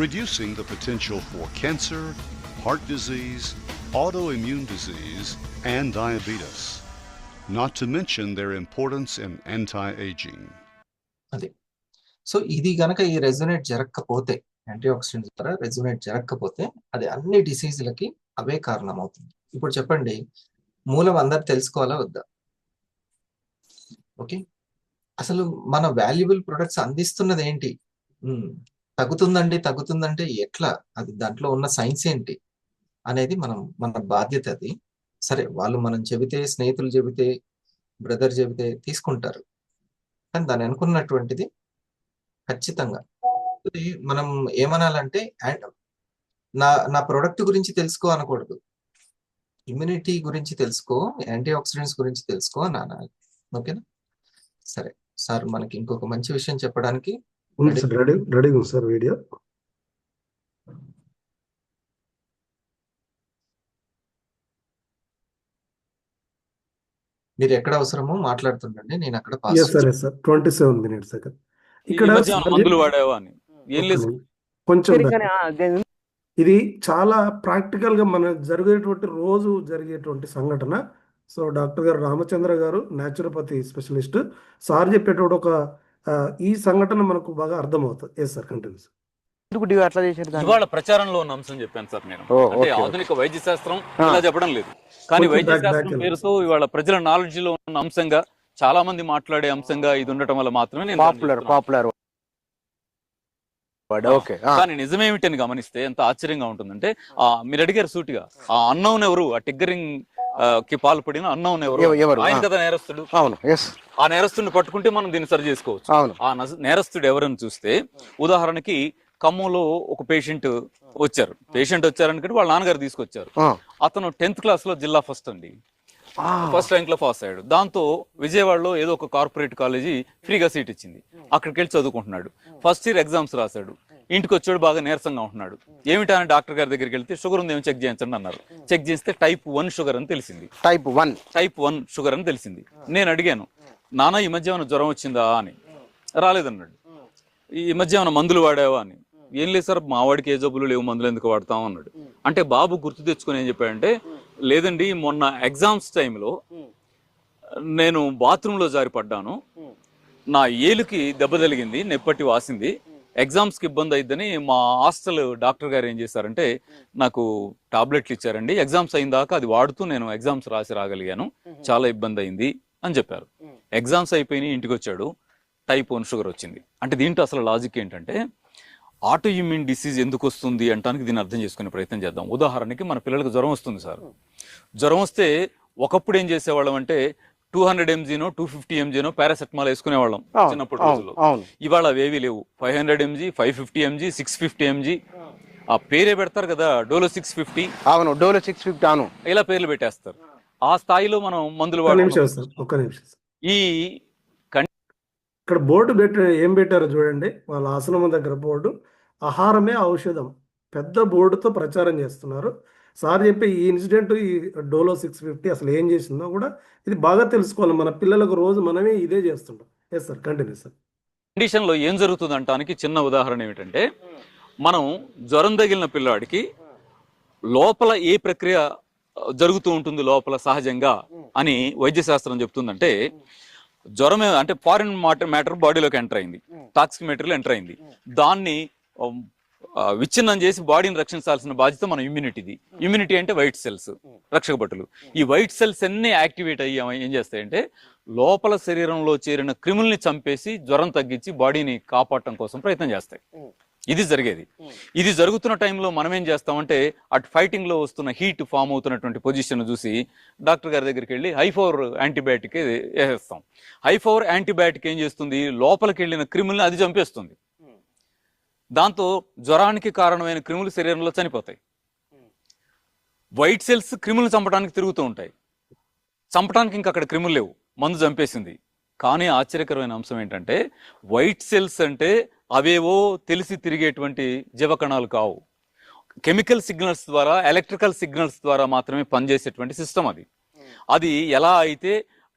reducing the potential for cancer, heart disease, autoimmune disease, and diabetes, not to mention their importance in anti-aging. అది సో ఇది గనక ఈ రెజ్యునేట్ జరగకపోతే, యాంటీ ఆక్సిడెంట్స్ ద్వారా రెజ్యునేట్ జరగకపోతే అది అన్ని డిసీజులకి అవే కారణం అవుతుంది. ఇప్పుడు చెప్పండి, మూలం అందరు తెలుసుకోవాలా వద్దా? ఓకే, అసలు మన వాల్యుబుల్ ప్రొడక్ట్స్ అందిస్తున్నది ఏంటి? తగ్గుతుందంటే ఎట్లా, అది దాంట్లో ఉన్న సైన్స్ ఏంటి అనేది మన బాధ్యత అది. సరే, వాళ్ళు మనం చెబితే, స్నేహితులు చెబితే, బ్రదర్ చెబితే తీసుకుంటారు, కానీ దాన్ని అనుకున్నటువంటిది ఖచ్చితంగా మనం ఏమనాలంటే, నా ప్రొడక్ట్ గురించి తెలుసుకో అనకూడదు, ఇమ్యూనిటీ గురించి తెలుసుకో, యాంటీ ఆక్సిడెంట్స్ గురించి తెలుసుకో అని అనాలి. ఓకేనా? సరే సార్, మనకి ఇంకొక మంచి విషయం చెప్పడానికి రెడీగా ఉంది సార్ వీడియో. మీరు ఎక్కడ అవసరమో మాట్లాడుతుండండి, నేను అక్కడ సరే సార్, 27 minutes అక్కడ. ఇక్కడ మందులు వాడేవా అని ఏం లేదు, కొంచెం ఇది చాలా ప్రాక్టికల్ గా మన రోజు జరిగేటువంటి సంఘటన. సో డాక్టర్ గారు రామచంద్ర గారు న్యాచురోపతి స్పెషలిస్ట్ సార్ చెప్పేటప్పుడు ఈ సంఘటన మనకు బాగా అర్థమవుతుంది. Yes sir, continues. ఇవాళ ప్రచారంలో ఉన్న అంశం చెప్పాను సార్ నేను. అంటే ఆధునిక వైద్య శాస్త్రం ఇలా చెప్పడం లేదు, కానీ వైద్య శాస్త్రం పేరుతో ఇవాళ ప్రజల నాలెడ్జ్ లో ఉన్న అంశంగా, చాలా మంది మాట్లాడే అంశంగా ఇది ఉండటం వల్ల మాత్రమే నేను పాపులర్. కానీ నిజమేమిటని గమనిస్తే ఎంత ఆశ్చర్యంగా ఉంటుందంటే, మీరు అడిగారు సూటిగా, ఆ అన్నౌన్ ఎవరు, ఆ టిగ్గరింగ్ కి పాల్పడిన అన్నౌన్ ఎవరు, ఆయన కదా నేరస్తుడు. ఆ నేరస్తుడిని పట్టుకుంటే మనం దీన్ని సరి చేసుకోవచ్చు. ఆ నేరస్తుడు ఎవరని చూస్తే, ఉదాహరణకి ఖమ్మంలో ఒక పేషెంట్ వచ్చారనుకుంటే వాళ్ళ నాన్నగారు తీసుకొచ్చారు. అతను 10th క్లాస్ లో జిల్లా ఫస్ట్ అండి, ఫస్ట్ ర్యాంక్ లో పాస్ అయ్యాడు. దాంతో విజయవాడలో ఏదో ఒక కార్పొరేట్ కాలేజీ ఫ్రీగా సీట్ ఇచ్చింది, అక్కడికి వెళ్ళి చదువుకుంటున్నాడు. ఫస్ట్ ఇయర్ ఎగ్జామ్స్ రాశాడు, ఇంటికి వచ్చాడు, బాగా నీరసంగా ఉంటున్నాడు. ఏమిటా అని డాక్టర్ గారి దగ్గరికి వెళ్తే షుగర్ ఉంది, ఏమి చెక్ చేయించండి అన్నారు. చెక్ చేస్తే టైప్ 1 షుగర్ అని తెలిసింది. టైప్ 1 షుగర్ అని తెలిసింది. నేను అడిగాను, నాన్న ఈ మధ్య ఏమైనా జ్వరం వచ్చిందా అని. రాలేదన్నాడు. ఈ మధ్య ఏమైనా మందులు వాడావా అని. ఏం లేదు సార్, మా వాడికి ఏ జబ్బులు లేవు, మందులు ఎందుకు వాడతాం అన్నాడు. అంటే బాబు గుర్తు తెచ్చుకొని ఏం చెప్పాడంటే, లేదండి మొన్న ఎగ్జామ్స్ టైంలో నేను బాత్రూంలో జారిపడ్డాను, నా ఏలుకి దెబ్బ తగిలింది, నెప్పటి వాసింది, ఎగ్జామ్స్కి ఇబ్బంది అయిద్దని మా హాస్టల్ డాక్టర్ గారు ఏం చేశారంటే నాకు టాబ్లెట్లు ఇచ్చారండి, ఎగ్జామ్స్ అయిన దాకా అది వాడుతూ నేను ఎగ్జామ్స్ రాసి రాగలిగాను, చాలా ఇబ్బంది అయింది అని చెప్పారు. ఎగ్జామ్స్ అయిపోయినాయి, ఇంటికి వచ్చాడు, టైప్ 1 షుగర్ వచ్చింది. అంటే దీంట్లో అసలు లాజిక్ ఏంటంటే, ఆటో ఇమ్యూన్ డిసీజ్ ఎందుకు వస్తుంది అంటానికి దీన్ని అర్థం చేసుకునే ప్రయత్నం చేద్దాం. ఉదాహరణకి మన పిల్లలకు జ్వరం వస్తుంది సార్. జ్వరం వస్తే ఒకప్పుడు ఏం చేసేవాళ్ళం అంటే 200 mgనో 250 mgనో పారాసెటమాల్ వేసుకునేవాళ్ళం అవును చిన్నప్పుడు అవును రోజుల్లో. అవును ఇవాళ అవేవి లేవు. 500 mg, 550 mg, 650 mg, ఆ పేరే పెడతారు కదా, డోలో 650, అవును డోలో 650 అవును. ఇలా పేర్లు పెట్టేస్తారు. ఆ స్థాయిలో మనం మందులు ఒక్క నిమిషం వాడుతున్నాం. సార్, ఒక్క నిమిషం సార్. ఈ ఇక్కడ బోర్డు ఏం పెట్టారో చూడండి, వాళ్ళ ఆశ్రమం దగ్గర బోర్డు, ఆహారమే ఔషధం, పెద్ద బోర్డుతో ప్రచారం చేస్తున్నారు. సార్ చెప్పే ఈ ఇన్సిడెంట్, ఈ డోలో 650 అసలు ఏం చేసిందో కూడా ఇది బాగా తెలుసుకోవాలి. మన పిల్లలకు రోజు మనమే ఇదే చేస్తుంటాం. Yes sir, continue sir. కండిషన్లో ఏం జరుగుతుంది అంటానికి చిన్న ఉదాహరణ ఏమిటంటే, మనం జ్వరం తగిలిన పిల్లాడికి లోపల ఏ ప్రక్రియ జరుగుతూ ఉంటుంది లోపల సహజంగా అని వైద్య శాస్త్రం చెప్తుందంటే, జ్వరం అంటే ఫారిన్ మ్యాటర్ బాడీలోకి ఎంటర్ అయింది, టాక్సిక్ మెటీరియల్ ఎంటర్ అయింది, దాన్ని విచ్ఛిన్నం చేసి బాడీని రక్షించాల్సిన బాధ్యత మన ఇమ్యూనిటీది. ఇమ్యూనిటీ అంటే వైట్ సెల్స్, రక్షక భటులు. ఈ వైట్ సెల్స్ అన్ని యాక్టివేట్ అయ్యి ఏం చేస్తాయంటే లోపల శరీరంలో చేరిన క్రిముల్ని చంపేసి జ్వరం తగ్గించి బాడీని కాపాడటం కోసం ప్రయత్నం చేస్తాయి. ఇది జరిగేది. ఇది జరుగుతున్న టైంలో మనం ఏం చేస్తామంటే, అటు ఫైటింగ్ లో వస్తున్న హీట్ ఫామ్ అవుతున్నటువంటి పొజిషన్ చూసి డాక్టర్ గారి దగ్గరికి వెళ్ళి హై-పవర్ యాంటీబయాటిక్ వేసేస్తాం. హై-పవర్ యాంటీబయాటిక్ ఏం చేస్తుంది, లోపలికి వెళ్ళిన క్రిముల్ని అది చంపేస్తుంది. దాంతో జ్వరానికి కారణమైన క్రిములు శరీరంలో చనిపోతాయి. వైట్ సెల్స్ క్రిములను చంపడానికి తిరుగుతూ ఉంటాయి. చంపడానికి ఇంకా అక్కడ క్రిములు లేవు, మందు చంపేసింది. కానీ ఆశ్చర్యకరమైన అంశం ఏంటంటే, వైట్ సెల్స్ అంటే అవేవో తెలిసి తిరిగేటువంటి జీవకణాలు కావు. కెమికల్ సిగ్నల్స్ ద్వారా, ఎలక్ట్రికల్ సిగ్నల్స్ ద్వారా మాత్రమే పనిచేసేటువంటి సిస్టమ్ అది. అది ఎలా అయితే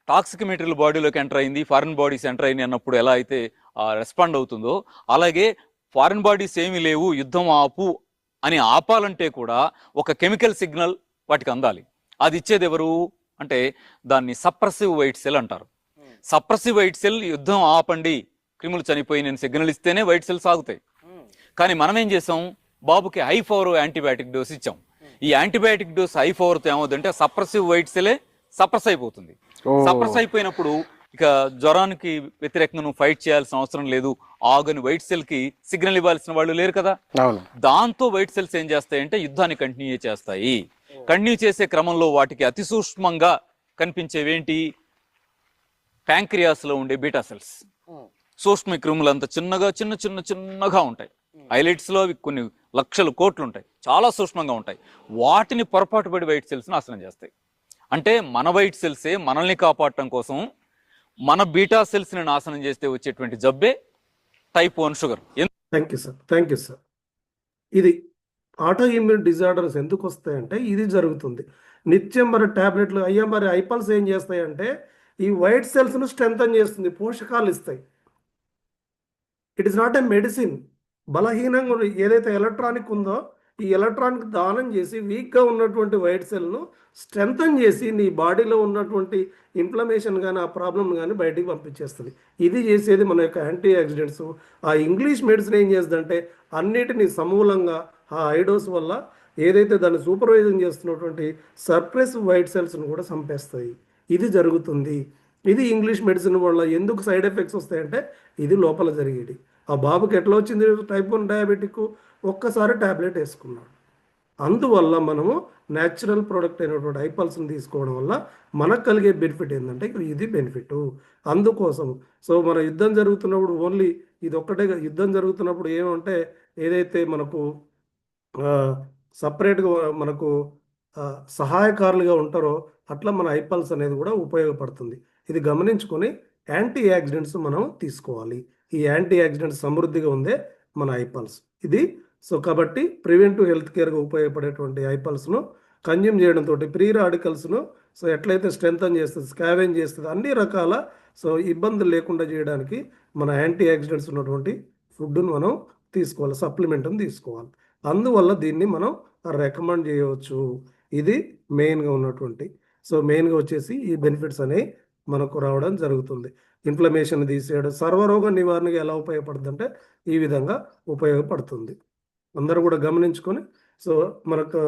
టాక్సిక్ మెటీరియల్ బాడీలోకి ఎంటర్ అయింది, ఫారిన్ బాడీస్ ఎంటర్ అయింది అన్నప్పుడు ఎలా అయితే రెస్పాండ్ అవుతుందో, అలాగే ఫారిన్ బాడీస్ ఏమీ లేవు, యుద్ధం ఆపు అని ఆపాలంటే కూడా ఒక కెమికల్ సిగ్నల్ వాటికి అందాలి. అది ఇచ్చేది ఎవరు అంటే దాన్ని సప్రెసివ్ వైట్ సెల్ అంటారు. సప్రెసివ్ వైట్ సెల్ యుద్ధం ఆపండి, క్రిములు చనిపోయి నేను సిగ్నల్ ఇస్తేనే వైట్ సెల్స్ ఆగుతాయి. కానీ మనం ఏం చేసాం, బాబుకి హై-పవర్ యాంటీబయాటిక్ డోస్ ఇచ్చాం. ఈ యాంటీబయాటిక్ డోస్ హై-పవర్తో ఏమవుతుందంటే సప్రెసివ్ వైట్ సెలే సప్రెస్ అయిపోతుంది. సప్రెస్ అయిపోయినప్పుడు ఇక జ్వరానికి వ్యతిరేకంగా నువ్వు ఫైట్ చేయాల్సిన అవసరం లేదు, ఆగని వైట్ సెల్ కి సిగ్నల్ ఇవ్వాల్సిన వాళ్ళు లేరు కదా. దాంతో వైట్ సెల్స్ ఏం చేస్తాయంటే యుద్ధాన్ని కంటిన్యూ చేస్తాయి. కంటిన్యూ చేసే క్రమంలో వాటికి అతి సూక్ష్మంగా కనిపించేవేంటి, ప్యాంక్రియాస్ లో ఉండే బీటా సెల్స్, సూక్ష్మ క్రిములు అంత చిన్నగా చిన్నగా ఉంటాయి. హైలైట్స్ లో అవి కొన్ని లక్షల కోట్లు ఉంటాయి, చాలా సూక్ష్మంగా ఉంటాయి. వాటిని పొరపాటు పడి వైట్ సెల్స్ నాశనం చేస్తాయి. అంటే మన వైట్ సెల్సే మనల్ని కాపాడటం కోసం మన బీటా సెల్స్ ని నాశనం చేస్తే వచ్చేటువంటి జబ్బే టైప్ 1 షుగర్. Thank you sir. ఇది ఆటో ఇమ్యూన్ డిజార్డర్స్ ఎందుకు వస్తాయంటే ఇది జరుగుతుంది. నిత్యం మరి టాబ్లెట్లు అయ్యా, మరి ఐపల్స్ ఏం చేస్తాయంటే ఈ వైట్ సెల్స్ను స్ట్రెంథన్ చేస్తుంది, పోషకాలు ఇస్తాయి. It is not a medicine. బలహీనంగా ఏదైతే ఎలక్ట్రానిక్ ఉందో ఈ ఎలక్ట్రానిక్ దానం చేసి వీక్గా ఉన్నటువంటి వైట్ సెల్ను స్ట్రెంథన్ చేసి నీ బాడీలో ఉన్నటువంటి ఇన్ఫ్లమేషన్ కానీ ఆ ప్రాబ్లమ్ కానీ బయటికి పంపించేస్తుంది. ఇది చేసేది మన యొక్క యాంటీ ఆక్సిడెంట్స్. ఆ ఇంగ్లీష్ మెడిసిన్ ఏం చేస్తుందంటే అన్నిటినీ సమూలంగా ఆ ఐడోస్ వల్ల ఏదైతే దాన్ని సూపర్వైజింగ్ చేస్తున్నటువంటి సర్ప్రెసివ్ వైట్ సెల్స్ను కూడా చంపేస్తాయి. ఇది జరుగుతుంది. ఇది ఇంగ్లీష్ మెడిసిన్ వల్ల ఎందుకు సైడ్ ఎఫెక్ట్స్ వస్తాయంటే ఇది లోపల జరిగేది. ఆ బాబుకి ఎట్లా వచ్చింది టైప్ 1 డయాబెటిక్, ఒక్కసారి ట్యాబ్లెట్ వేసుకున్నాడు. అందువల్ల మనము న్యాచురల్ ప్రోడక్ట్ అయినటువంటి ఐపల్స్ని తీసుకోవడం వల్ల మనకు కలిగే బెనిఫిట్ ఏంటంటే ఇది బెనిఫిట్. అందుకోసం సో మన యుద్ధం జరుగుతున్నప్పుడు ఓన్లీ ఇది ఒక్కటే, యుద్ధం జరుగుతున్నప్పుడు ఏమంటే ఏదైతే మనకు సపరేట్గా మనకు సహాయకారులుగా ఉంటారో అట్లా మన ఐపల్స్ అనేది కూడా ఉపయోగపడుతుంది. ఇది గమనించుకొని యాంటీ ఆక్సిడెంట్స్ మనం తీసుకోవాలి. ఈ యాంటీ ఆక్సిడెంట్స్ సమృద్ధిగా ఉందే మన ఐపల్స్. ఇది సో కాబట్టి ప్రివెంటివ్ హెల్త్ కేర్గా ఉపయోగపడేటువంటి ఐపల్స్ను కన్జ్యూమ్ చేయడంతో ప్రీ రాడికల్స్ను సో ఎట్లయితే స్ట్రెంథన్ చేస్తుంది, స్కావెంజ్ చేస్తుంది, అన్ని రకాల సో ఇబ్బందులు లేకుండా చేయడానికి మన యాంటీ ఆక్సిడెంట్స్ ఉన్నటువంటి ఫుడ్ను మనం తీసుకోవాలి, సప్లిమెంట్ని తీసుకోవాలి. అందువల్ల దీన్ని మనం రికమెండ్ చేయవచ్చు. ఇది మెయిన్గా ఉన్నటువంటి సో మెయిన్గా వచ్చేసి ఈ బెనిఫిట్స్ అనేవి మనకు రావడం జరుగుతుంది. ఇన్ఫ్లమేషన్ తీసేయడం, సర్వరోగ నివారణగా ఎలా ఉపయోగపడుతుంది అంటే ఈ విధంగా ఉపయోగపడుతుంది. అందరూ కూడా గమనించుకొని సో మనకు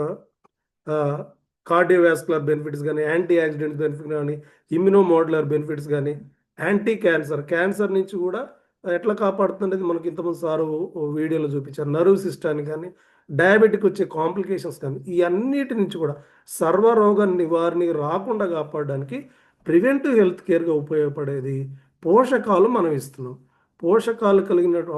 కార్డియోవాస్కులర్ బెనిఫిట్స్ కానీ, యాంటీ ఆక్సిడెంట్స్ బెనిఫిట్ కానీ, ఇమ్యూనోమోడ్యులర్ బెనిఫిట్స్ కానీ, యాంటీ క్యాన్సర్ నుంచి కూడా ఎట్లా కాపాడుతుంది మనకి ఇంతకుముందు సారు వీడియోలో చూపించారు. నర్వ్ సిస్టాన్ని కానీ, డయాబెటిక్ వచ్చే కాంప్లికేషన్స్ కానీ, ఈ అన్నిటి నుంచి కూడా సర్వరోగ నివారణ రాకుండా కాపాడడానికి ప్రివెంటివ్ హెల్త్ కేర్గా ఉపయోగపడేది పోషకాలు మనం ఇస్తున్నాం. పోషకాలు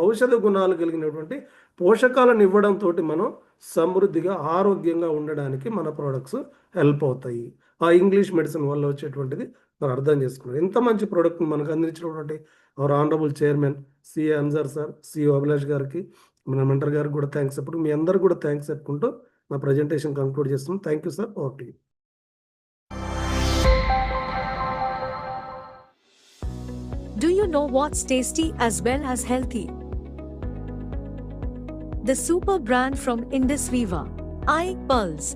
ఔషధ గుణాలు కలిగినటువంటి పోషకాలను ఇవ్వడంతో మనం సమృద్ధిగా ఆరోగ్యంగా ఉండడానికి మన ప్రోడక్ట్స్ హెల్ప్ అవుతాయి. ఆ ఇంగ్లీష్ మెడిసిన్ వల్ల వచ్చేటువంటిది మనం అర్థం చేసుకున్నాం. ఎంత మంచి ప్రోడక్ట్ మనకు అందించినటువంటి our honourable chairman CA Ansar sir, CEO Abhilash గారికి, మన మెంటర్ గారికి కూడా థ్యాంక్స్ చెప్పుడు, మీ అందరికి కూడా థ్యాంక్స్ చెప్పుకుంటూ నా ప్రజెంటేషన్ కంక్లూడ్ చేస్తున్నాం. Thank you sir. Over to you. Do you know what's tasty as well as healthy? The super brand from Indus Viva, iPulse.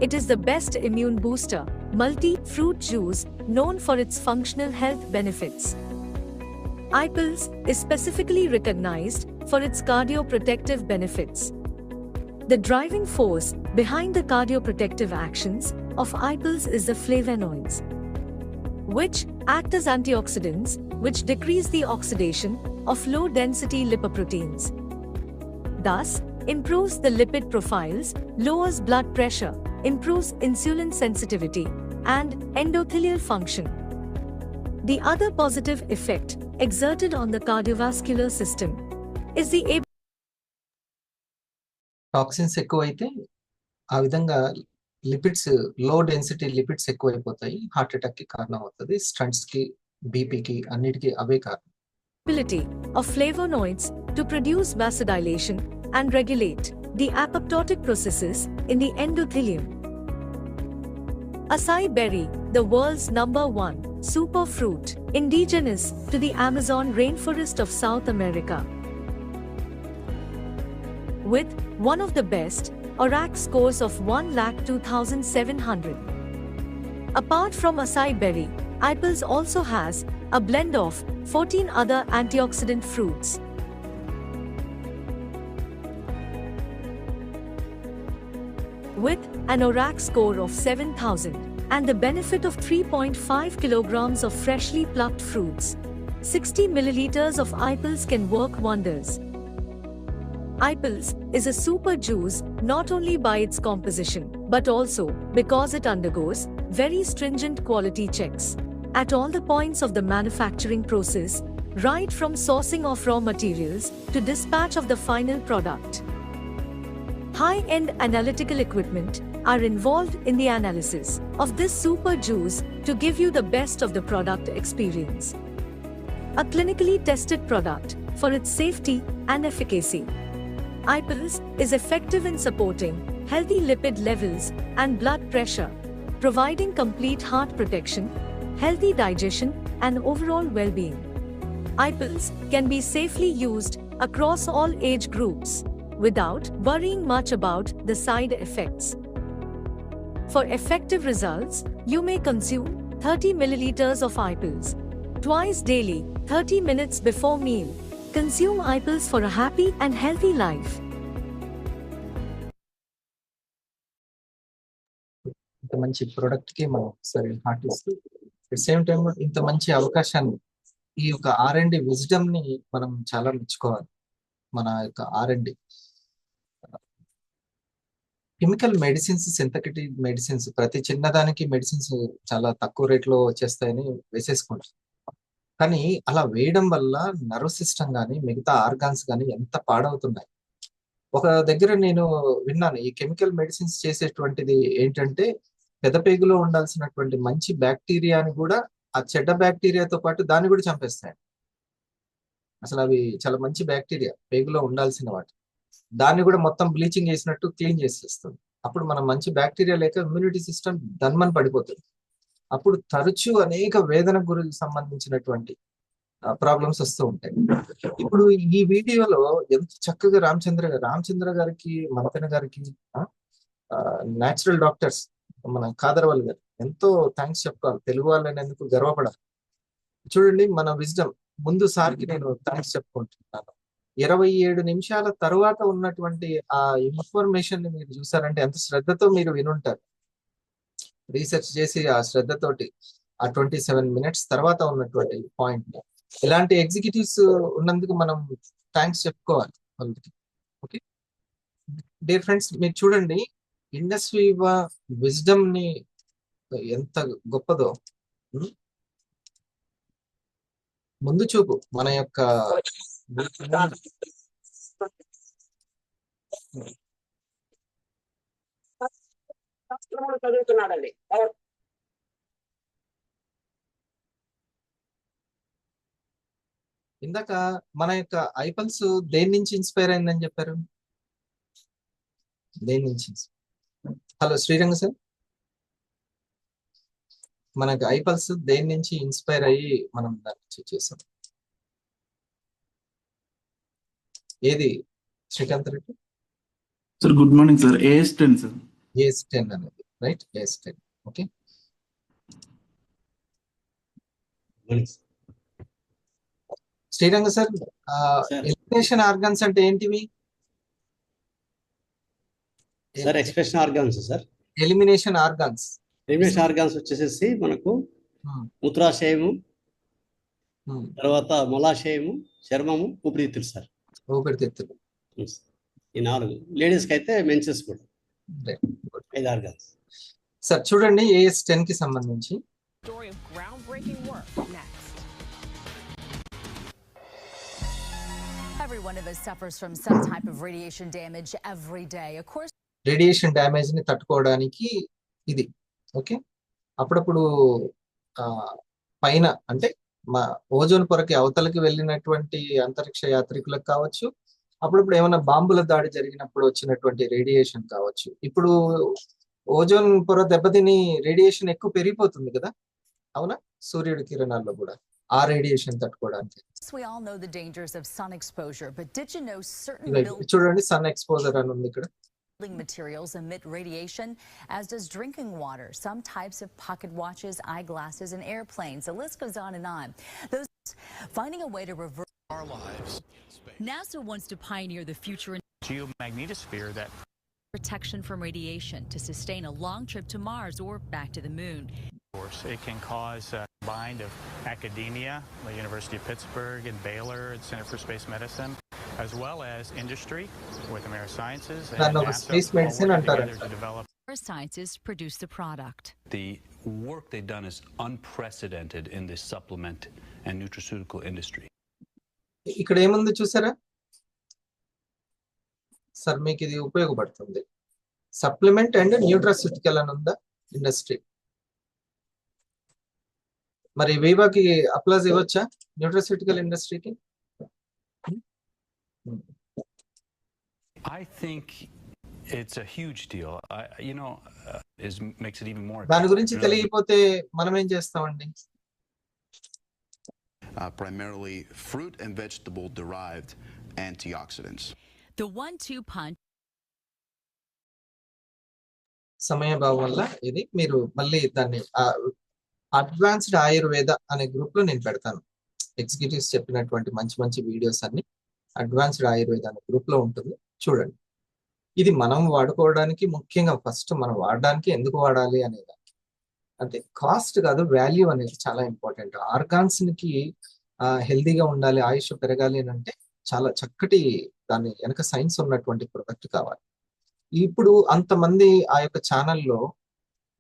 It is the best immune booster, multi-fruit juice known for its functional health benefits. iPulse is specifically recognized for its cardioprotective benefits. The driving force behind the cardioprotective actions of iPulse is the flavonoids, which act as antioxidants which decrease the oxidation of low-density lipoproteins. Thus, improves the lipid profiles, lowers blood pressure, improves insulin sensitivity, and endothelial function. The other positive effect exerted on the cardiovascular system is the toxins ఎక్కువైతే ఆ విధంగా లిపిడ్స్, లో డెన్సిటీ లిపిడ్స్ ఎక్కువైపోతాయి, హార్ట్ అటాక్ కి కారణం అవుతుంది, స్టంట్స్ కి, బీపీకి, అన్నిటికీ అవే కారణం. ability of flavonoids to produce vasodilation and regulate the apoptotic processes in the endothelium. Acai berry, the world's #1 superfruit, indigenous to the Amazon rainforest of South America, with one of the best ORAC scores of 1,02,700. Apart from acai berry, iPulse also has a blend of 14 other antioxidant fruits. With an ORAC score of 7,000 and the benefit of 3.5 kilograms of freshly plucked fruits, 60 milliliters of iPulse can work wonders. iPulse is a super juice not only by its composition, but also because it undergoes very stringent quality checks at all the points of the manufacturing process, right from sourcing of raw materials to dispatch of the final product. High-end analytical equipment are involved in the analysis of this super juice to give you the best of the product experience. A clinically tested product for its safety and efficacy. iPulse is effective in supporting healthy lipid levels and blood pressure, providing complete heart protection, healthy digestion, and overall well-being. iPulse can be safely used across all age groups without worrying much about the side effects. For effective results, you may consume 30 milliliters of iPulse twice daily, 30 minutes before meal. Consume iPulse for a happy and healthy life. ఇంత మంచి ప్రోడక్ట్ కి మనం సరే హార్ట్ ఇస్తూ, అట్ సేమ్ టైం ఇంత మంచి అవకాశాన్ని, ఈ యొక్క R&D విజ్డమ్ ని మనం చాలా మెచ్చుకోవాలి. మన యొక్క R&D chemical medicines, synthetic medicines, ప్రతి చిన్నదానికి మెడిసిన్స్ చాలా తక్కువ రేట్లో వచ్చేస్తాయని వేసేసుకుంటారు. కానీ అలా వేయడం వల్ల నర్వ్ సిస్టమ్ కానీ మిగతా ఆర్గాన్స్ కానీ ఎంత పాడవుతున్నాయి. ఒక దగ్గర నేను విన్నాను, ఈ కెమికల్ మెడిసిన్స్ చేసేటువంటిది ఏంటంటే పెదపేగులో ఉండాల్సినటువంటి మంచి బ్యాక్టీరియాని కూడా ఆ చెడ్డ బ్యాక్టీరియాతో పాటు దాన్ని కూడా చంపేస్తాయి. అసలు అవి చాలా మంచి బ్యాక్టీరియా, పేగులో ఉండాల్సిన వాటి, దాన్ని కూడా మొత్తం బ్లీచింగ్ చేసినట్టు క్లీన్ చేసేస్తుంది. అప్పుడు మనం మంచి బ్యాక్టీరియా లేక ఇమ్యూనిటీ సిస్టమ్ దన్మని పడిపోతుంది. అప్పుడు తరచూ అనేక వేదనకు గురికి సంబంధించినటువంటి ప్రాబ్లమ్స్ వస్తూ ఉంటాయి. ఇప్పుడు ఈ వీడియోలో ఎంత చక్కగా రామచంద్ర గారికి, మంతెన గారికి, న్యాచురల్ డాక్టర్స్ మన కాదర్వాల్ గారు ఎంతో థ్యాంక్స్ చెప్పుకోవాలి. తెలుగు వాళ్ళనేందుకు గర్వపడాలి. చూడండి, మన విజ్డమ్ ముందు సార్కి నేను థ్యాంక్స్ చెప్పుకుంటున్నాను. 27 నిమిషాల తరువాత ఉన్నటువంటి ఆ ఇన్ఫర్మేషన్ ని మీరు చూసారంటే ఎంత శ్రద్ధతో మీరు వినుంటారు. రీసెర్చ్ చేసి ఆ శ్రద్ధతోటి ఆ 27 మినిట్స్ తర్వాత ఉన్నటువంటి పాయింట్, ఇలాంటి ఎగ్జిక్యూటివ్స్ ఉన్నందుకు మనం థ్యాంక్స్ చెప్పుకోవాలి వాళ్ళకి. ఓకే డియర్ ఫ్రెండ్స్, మీరు చూడండి, ఇండస్ వివా విజ్డమ్ ని ఎంత గొప్పదో. ముందు చూపు మన యొక్క చదువుతున్నాడండి. ఇందాక మన యొక్క ఐపల్స్ దేని నుంచి ఇన్స్పైర్ అయిందని చెప్పారు? దేని నుంచి? హలో శ్రీరంగ సార్, మనకి ఐపల్స్ దేని నుంచి ఇన్స్పైర్ అయ్యి మనం దాని నుంచి చేసాం? ఏది Srikanth Reddy? Sir good morning sir. AS10 sir. AS10 అనేది right. AS10 okay. Sriranga sir, elimination organs అంటే ఏంటివి? Sir expression organs sir. Elimination organs వచ్చేసేసి మనకు మూత్రాశయము, తర్వాత మలాశయము, చర్మము, ఊపిరితిత్తులు సార్. ఊపిరితిత్తులు ఈ 4. లేడీస్ కి అయితే మెన్సెస్ కూడా 5 ఆర్గాన్స్. సార్ చూడండి, AS10 కి సంబంధించి Every one of us suffers from some type of radiation damage every day. Of course, radiation damage ని తట్టుకోవడానికి ఇది ఓకే. అప్పుడప్పుడు పైన అంటే మా ఓజోన్ పొరకి అవతలకి వెళ్ళినటువంటి అంతరిక్ష యాత్రికులకు కావచ్చు, అప్పుడప్పుడు ఏమైనా బాంబుల దాడి జరిగినప్పుడు వచ్చినటువంటి రేడియేషన్ కావచ్చు. ఇప్పుడు ఓజోన్ పొర దెబ్బతిని రేడియేషన్ ఎక్కువ పెరిగిపోతుంది కదా, అవునా? సూర్యుడి కిరణాల్లో కూడా ఆ radiation తట్టుకోవడానికి. we all know the dangers of sun exposure, but did you know certain చూడండి, సన్ ఎక్స్పోజర్ అని ఉంది ఇక్కడ. building materials emit radiation, as does drinking water, some types of pocket watches, eyeglasses, and airplanes. The list goes on and on. Those finding a way to reverse our lives. NASA wants to pioneer the future in geomagnetosphere that protection from radiation to sustain a long trip to Mars or back to the moon. it can cause a bind of academia, the University of Pittsburgh and Baylor and Center for Space Medicine, as well as industry with American Sciences and NASA, space medicine together to develop. Scientists produce the product. The work they've done is unprecedented in the supplement and nutraceutical industry. ఇక్కడ ఏముంది చూసారా సార్? మీకు ఇది ఉపయోగపడుతుంది. సప్లిమెంట్ అండ్ న్యూట్రాస్యూటికల్ అని ఉందా ఇండస్ట్రీ. మరి వివాకి అప్లాజ్ ఇవ్వచ్చా న్యూట్రాస్యూటికల్ ఇండస్ట్రీకి? I think it's a huge deal. Makes it even more. దాని గురించి తెలియకపోతే మనం ఏం చేస్తామండి? Primarily fruit and vegetable derived antioxidants. The 1-2 punch. సమయభావం వల్ల ఇది మీరు మళ్ళీ దాన్ని అడ్వాన్స్డ్ ఆయుర్వేద అనే గ్రూప్ లో నేను పెడతాను. ఎగ్జిక్యూటివ్స్ చెప్పినటువంటి మంచి మంచి వీడియోస్ అన్ని అడ్వాన్స్డ్ ఆయుర్వేద అనే గ్రూప్ లో ఉంటుంది, చూడండి. ఇది మనం వాడుకోవడానికి, ముఖ్యంగా ఫస్ట్ మనం వాడడానికి ఎందుకు వాడాలి అనేది, అంటే కాస్ట్ కాదు, వాల్యూ అనేది చాలా ఇంపార్టెంట్. ఆర్గాన్స్ కి హెల్దీగా ఉండాలి, ఆయుష్ పెరగాలి అని అంటే చాలా చక్కటి దాని వెనక సైన్స్ ఉన్నటువంటి ప్రొడక్ట్ కావాలి. ఇప్పుడు అంతమంది ఆ యొక్క ఛానల్లో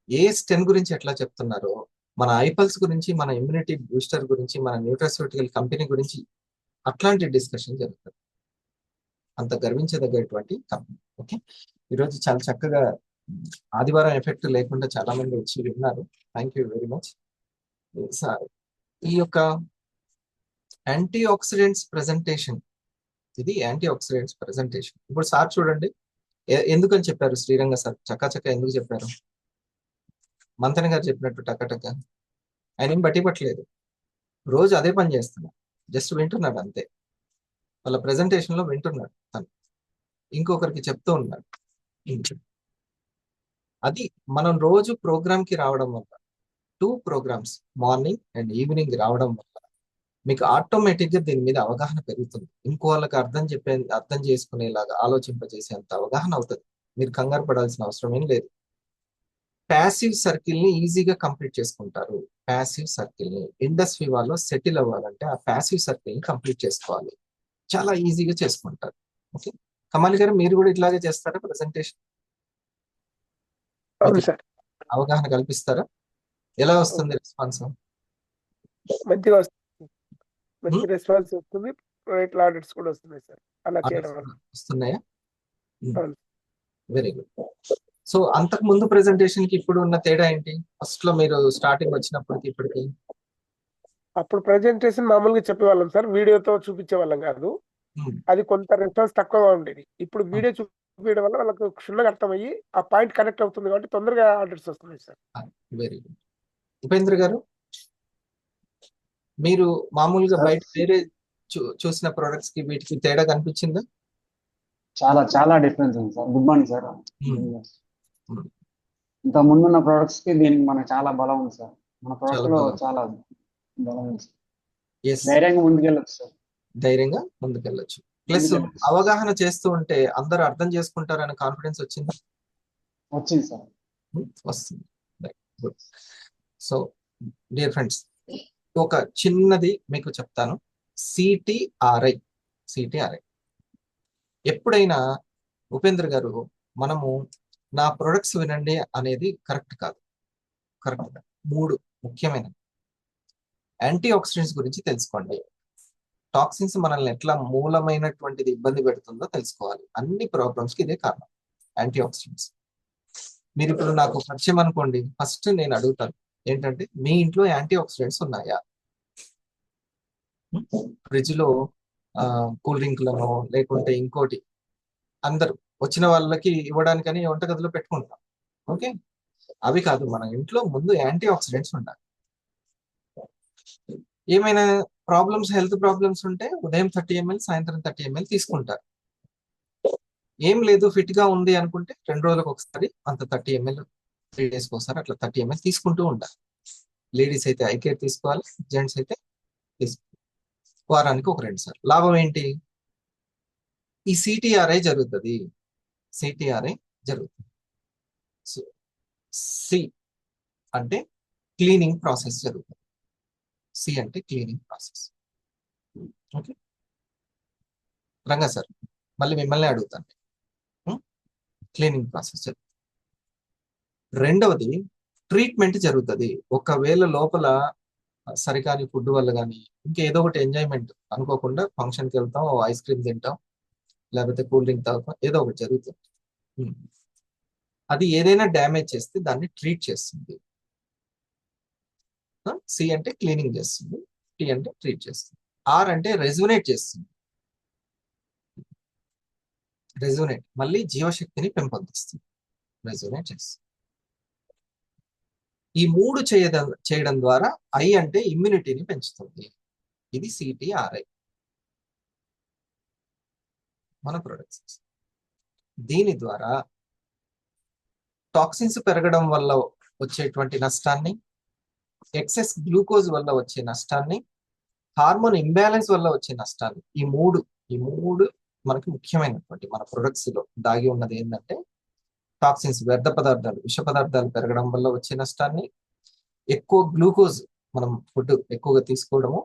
AS10 గురించి ఎట్లా చెప్తున్నారో, మన ఐపల్స్ గురించి, మన ఇమ్యూనిటీ బూస్టర్ గురించి, మన న్యూట్రాస్యూటికల్ కంపెనీ గురించి అట్లాంటి డిస్కషన్ జరుగుతుంది. అంత గర్వించదగ్గటువంటి కంపెనీ. ఓకే, ఈరోజు చాలా చక్కగా ఆదివారం ఎఫెక్ట్ లేకుండా చాలా మంది వచ్చి విన్నారు. Thank you very much. ఈ యొక్క యాంటీ ఆక్సిడెంట్స్ ప్రెజెంటేషన్, ఇది యాంటీ ఆక్సిడెంట్స్ ప్రెజెంటేషన్. ఇప్పుడు సార్ చూడండి, ఎందుకని చెప్పారు శ్రీరంగ సార్? చక్కచక్క ఎందుకు చెప్పారు? మంతన్ గారు చెప్పినట్టు టక్కటక్క ఆయన ఏం బట్టి పట్టలేదు, రోజు అదే పని చేస్తున్నాడు, జస్ట్ వింటున్నాడు అంతే. వాళ్ళ ప్రెజెంటేషన్ లో వింటున్నాడు, తను ఇంకొకరికి చెప్తూ ఉన్నాడు. అది మనం రోజు ప్రోగ్రామ్ కి రావడం వల్ల, 2 ప్రోగ్రామ్స్ మార్నింగ్ అండ్ ఈవినింగ్ రావడం వల్ల మీకు ఆటోమేటిక్ గా దీని మీద అవగాహన పెరుగుతుంది. ఇంకో వాళ్ళకి అర్థం చేసుకునేలాగా ఆలోచింపజేసేంత అవగాహన అవుతుంది. మీరు కంగారు పడాల్సిన అవసరం ఏం లేదు. ప్యాసివ్ సర్కిల్ ని ఈజీగా కంప్లీట్ చేసుకుంటారు. ప్యాసివ్ సర్కిల్ ని ఇండస్ వివాలో సెటిల్ అవ్వాలంటే ఆ ప్యాసివ్ సర్కిల్ ని కంప్లీట్ చేసుకోవాలి, చాలా ఈజీగా చేసుకుంటారు. ఓకే, కమాలి గారు మీరు కూడా ఇట్లాగే చేస్తారా? ప్రెజెంటేషన్ అవగాహన కల్పిస్తారా? ఎలా వస్తుంది రెస్పాన్స్? మంచిగా వస్తుంది, మంచి రెస్పాన్స్ వస్తుంది, ప్రైవేట్ ఆర్డర్స్ కూడా వస్తున్నాయి సార్ అలా చేయడం వల్ల. వస్తున్నాయా? అవును. Very good. సో అంతకు ముందు ప్రెజెంటేషన్ కి ఇప్పుడు ఉన్న తేడా ఏంటి? ఫస్ట్ లో మీరు స్టార్టింగ్ వచ్చినప్పటికి ఇప్పటికి? అప్పుడు ప్రజెంటేషన్ మామూలుగా చెప్పేవాళ్ళం సార్, వీడియోతో చూపించే వాళ్ళం కాదు. అది కొంత రెస్పాన్స్ తక్కువగా ఉండేది. ఇప్పుడు వీడియో చూపించడం వల్ల వాళ్ళకు క్షుణ్ణంగా అర్థమయ్యి ఆ పాయింట్ కనెక్ట్ అవుతుంది కాబట్టి తొందరగా ఆర్డర్స్ వస్తున్నాయి సార్. Very good. ఉపేంద్ర గారు, మీరు మామూలుగా బయట వేరే చూసిన ప్రొడక్ట్స్ కి వీటికి తేడా కనిపించిందా? చాలా డిఫరెన్స్ ఉంది సార్. Good morning sir. ఇంత ముందున్న ప్రొడక్ట్స్ కి దీనికి మనకు చాలా బలం ఉంది సార్. మన ప్రొడక్ట్ లో చాలా బలం ఉంది. ధైర్యంగా ముందుకెళ్ళొచ్చు సార్. ధైర్యంగా ముందుకెళ్ళొచ్చు. ప్లస్ అవగాహన చేస్తూ ఉంటే అందరూ అర్థం చేసుకుంటారనే కాన్ఫిడెన్స్ వచ్చిందా? వచ్చింది సార్. వస్తుంది. గుడ్. సో డియర్ ఫ్రెండ్స్, ఒక చిన్నది మీకు చెప్తాను. సిటిఆర్ఐ ఎప్పుడైనా ఉపేంద్ర గారు మనము నా ప్రొడక్ట్స్ వినండి అనేది కరెక్ట్ కాదు. 3 ముఖ్యమైనవి. యాంటీ ఆక్సిడెంట్స్ గురించి తెలుసుకోండి. టాక్సిన్స్ మనల్ని ఎట్లా మూలమైనటువంటిది ఇబ్బంది పెడుతుందో తెలుసుకోవాలి. అన్ని ప్రాబ్లమ్స్ కి ఇదే కారణం, యాంటీ ఆక్సిడెంట్స్. మీరు ఇప్పుడు నాకు పరిచయం అనుకోండి, ఫస్ట్ నేను అడుగుతాను ఏంటంటే మీ ఇంట్లో యాంటీ ఆక్సిడెంట్స్ ఉన్నాయా? ఫ్రిడ్జ్ లో కూల్ డ్రింక్లను లేకుంటే ఇంకోటి అందరూ వచ్చిన వాళ్ళకి ఇవ్వడానికని వంటగదిలో పెట్టుకుంటాం. ఓకే, అవి కాదు. మన ఇంట్లో ముందు యాంటీ ఆక్సిడెంట్స్ ఉండాలి. ఏమైనా ప్రాబ్లమ్స్, హెల్త్ ప్రాబ్లమ్స్ ఉంటే ఉదయం 30 ml, సాయంత్రం 30 ml తీసుకుంటారు. ఏం లేదు, ఫిట్ గా ఉంది అనుకుంటే 2 రోజులకు ఒకసారి అంత 30 ml, 3 డేస్కి ఒకసారి అట్లా 30 ml తీసుకుంటూ ఉండాలి. లేడీస్ అయితే ఐకేర్ తీసుకోవాలి, జెంట్స్ అయితే వారానికి 1-2 సార్లు. లాభం ఏంటి? ఈ సిటిఆర్ఐ జరుగుతుంది. సి అంటే క్లీనింగ్ ప్రాసెస్ జరుగుతుంది. సి అంటే cleaning process. Okay Ranga sir, మళ్ళీ మిమ్మల్ని అడుగుతాను. క్లీనింగ్ ప్రాసెస్ జరుగుతుంది. రెండవది ట్రీట్మెంట్ జరుగుతుంది. ఒకవేళ లోపల సరికాని ఫుడ్ వల్ల కానీ ఇంకేదో ఒకటి ఎంజాయ్మెంట్ అనుకోకుండా ఫంక్షన్కి వెళ్తాం, ఐస్ క్రీమ్ తింటాం, లేకపోతే కూల్ డ్రింక్ తాగుతాం, ఏదో ఒకటి జరుగుతుంది. అది ఏదైనా డ్యామేజ్ చేస్తే దాన్ని ట్రీట్ చేస్తుంది. సి అంటే క్లీనింగ్ చేస్తుంది, టి అంటే ట్రీట్ చేస్తుంది, ఆర్ అంటే రెజ్యునేట్ చేస్తుంది. రెజ్యునేట్ మళ్ళీ జీవశక్తిని పెంపొందిస్తుంది, రెజ్యునేట్ చేస్తుంది. ఈ 3 చేయడం ద్వారా ఐ అంటే ఇమ్యూనిటీని పెంచుతుంది. ఇది సిటిఆర్ఐ మన ప్రొడక్ట్స్. దీని ద్వారా టాక్సిన్స్ పెరగడం వల్ల వచ్చేటువంటి నష్టాన్ని, ఎక్సెస్ గ్లూకోజ్ వల్ల వచ్చే నష్టాన్ని, హార్మోన్ ఇంబ్యాలెన్స్ వల్ల వచ్చే నష్టాన్ని, ఈ మూడు మనకి ముఖ్యమైనటువంటి మన ప్రొడక్ట్స్ లో దాగి ఉన్నది ఏంటంటే టాక్సిన్స్, వ్యర్థ పదార్థాలు, విష పదార్థాలు పెరగడం వల్ల వచ్చే నష్టాన్ని, ఎక్కువ గ్లూకోజ్ మనం ఫుడ్ ఎక్కువగా తీసుకోవడము,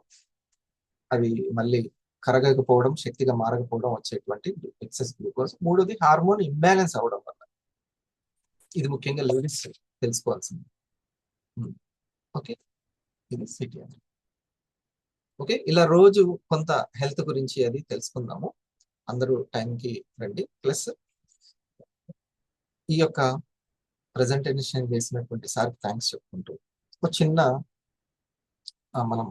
అవి మళ్ళీ కరగకపోవడం, శక్తిగా మారకపోవడం వచ్చేటువంటి ఎక్సెస్ గ్లూకోజ్. మూడోది హార్మోన్ ఇంబ్యాలెన్స్ అవడం వల్ల. ఇది ముఖ్యంగా లేడీస్ తెలుసుకోవాల్సింది. ఓకే, ఇది సిటిఆర్. ఓకే, ఇలా రోజు కొంత హెల్త్ గురించి అది తెలుసుకుందాము. అందరూ టైంకి రండి. ప్లస్ ఈ యొక్క ప్రజెంటేషన్ చేసినటువంటి సార్కి థ్యాంక్స్ చెప్పుకుంటూ ఒక చిన్న మనం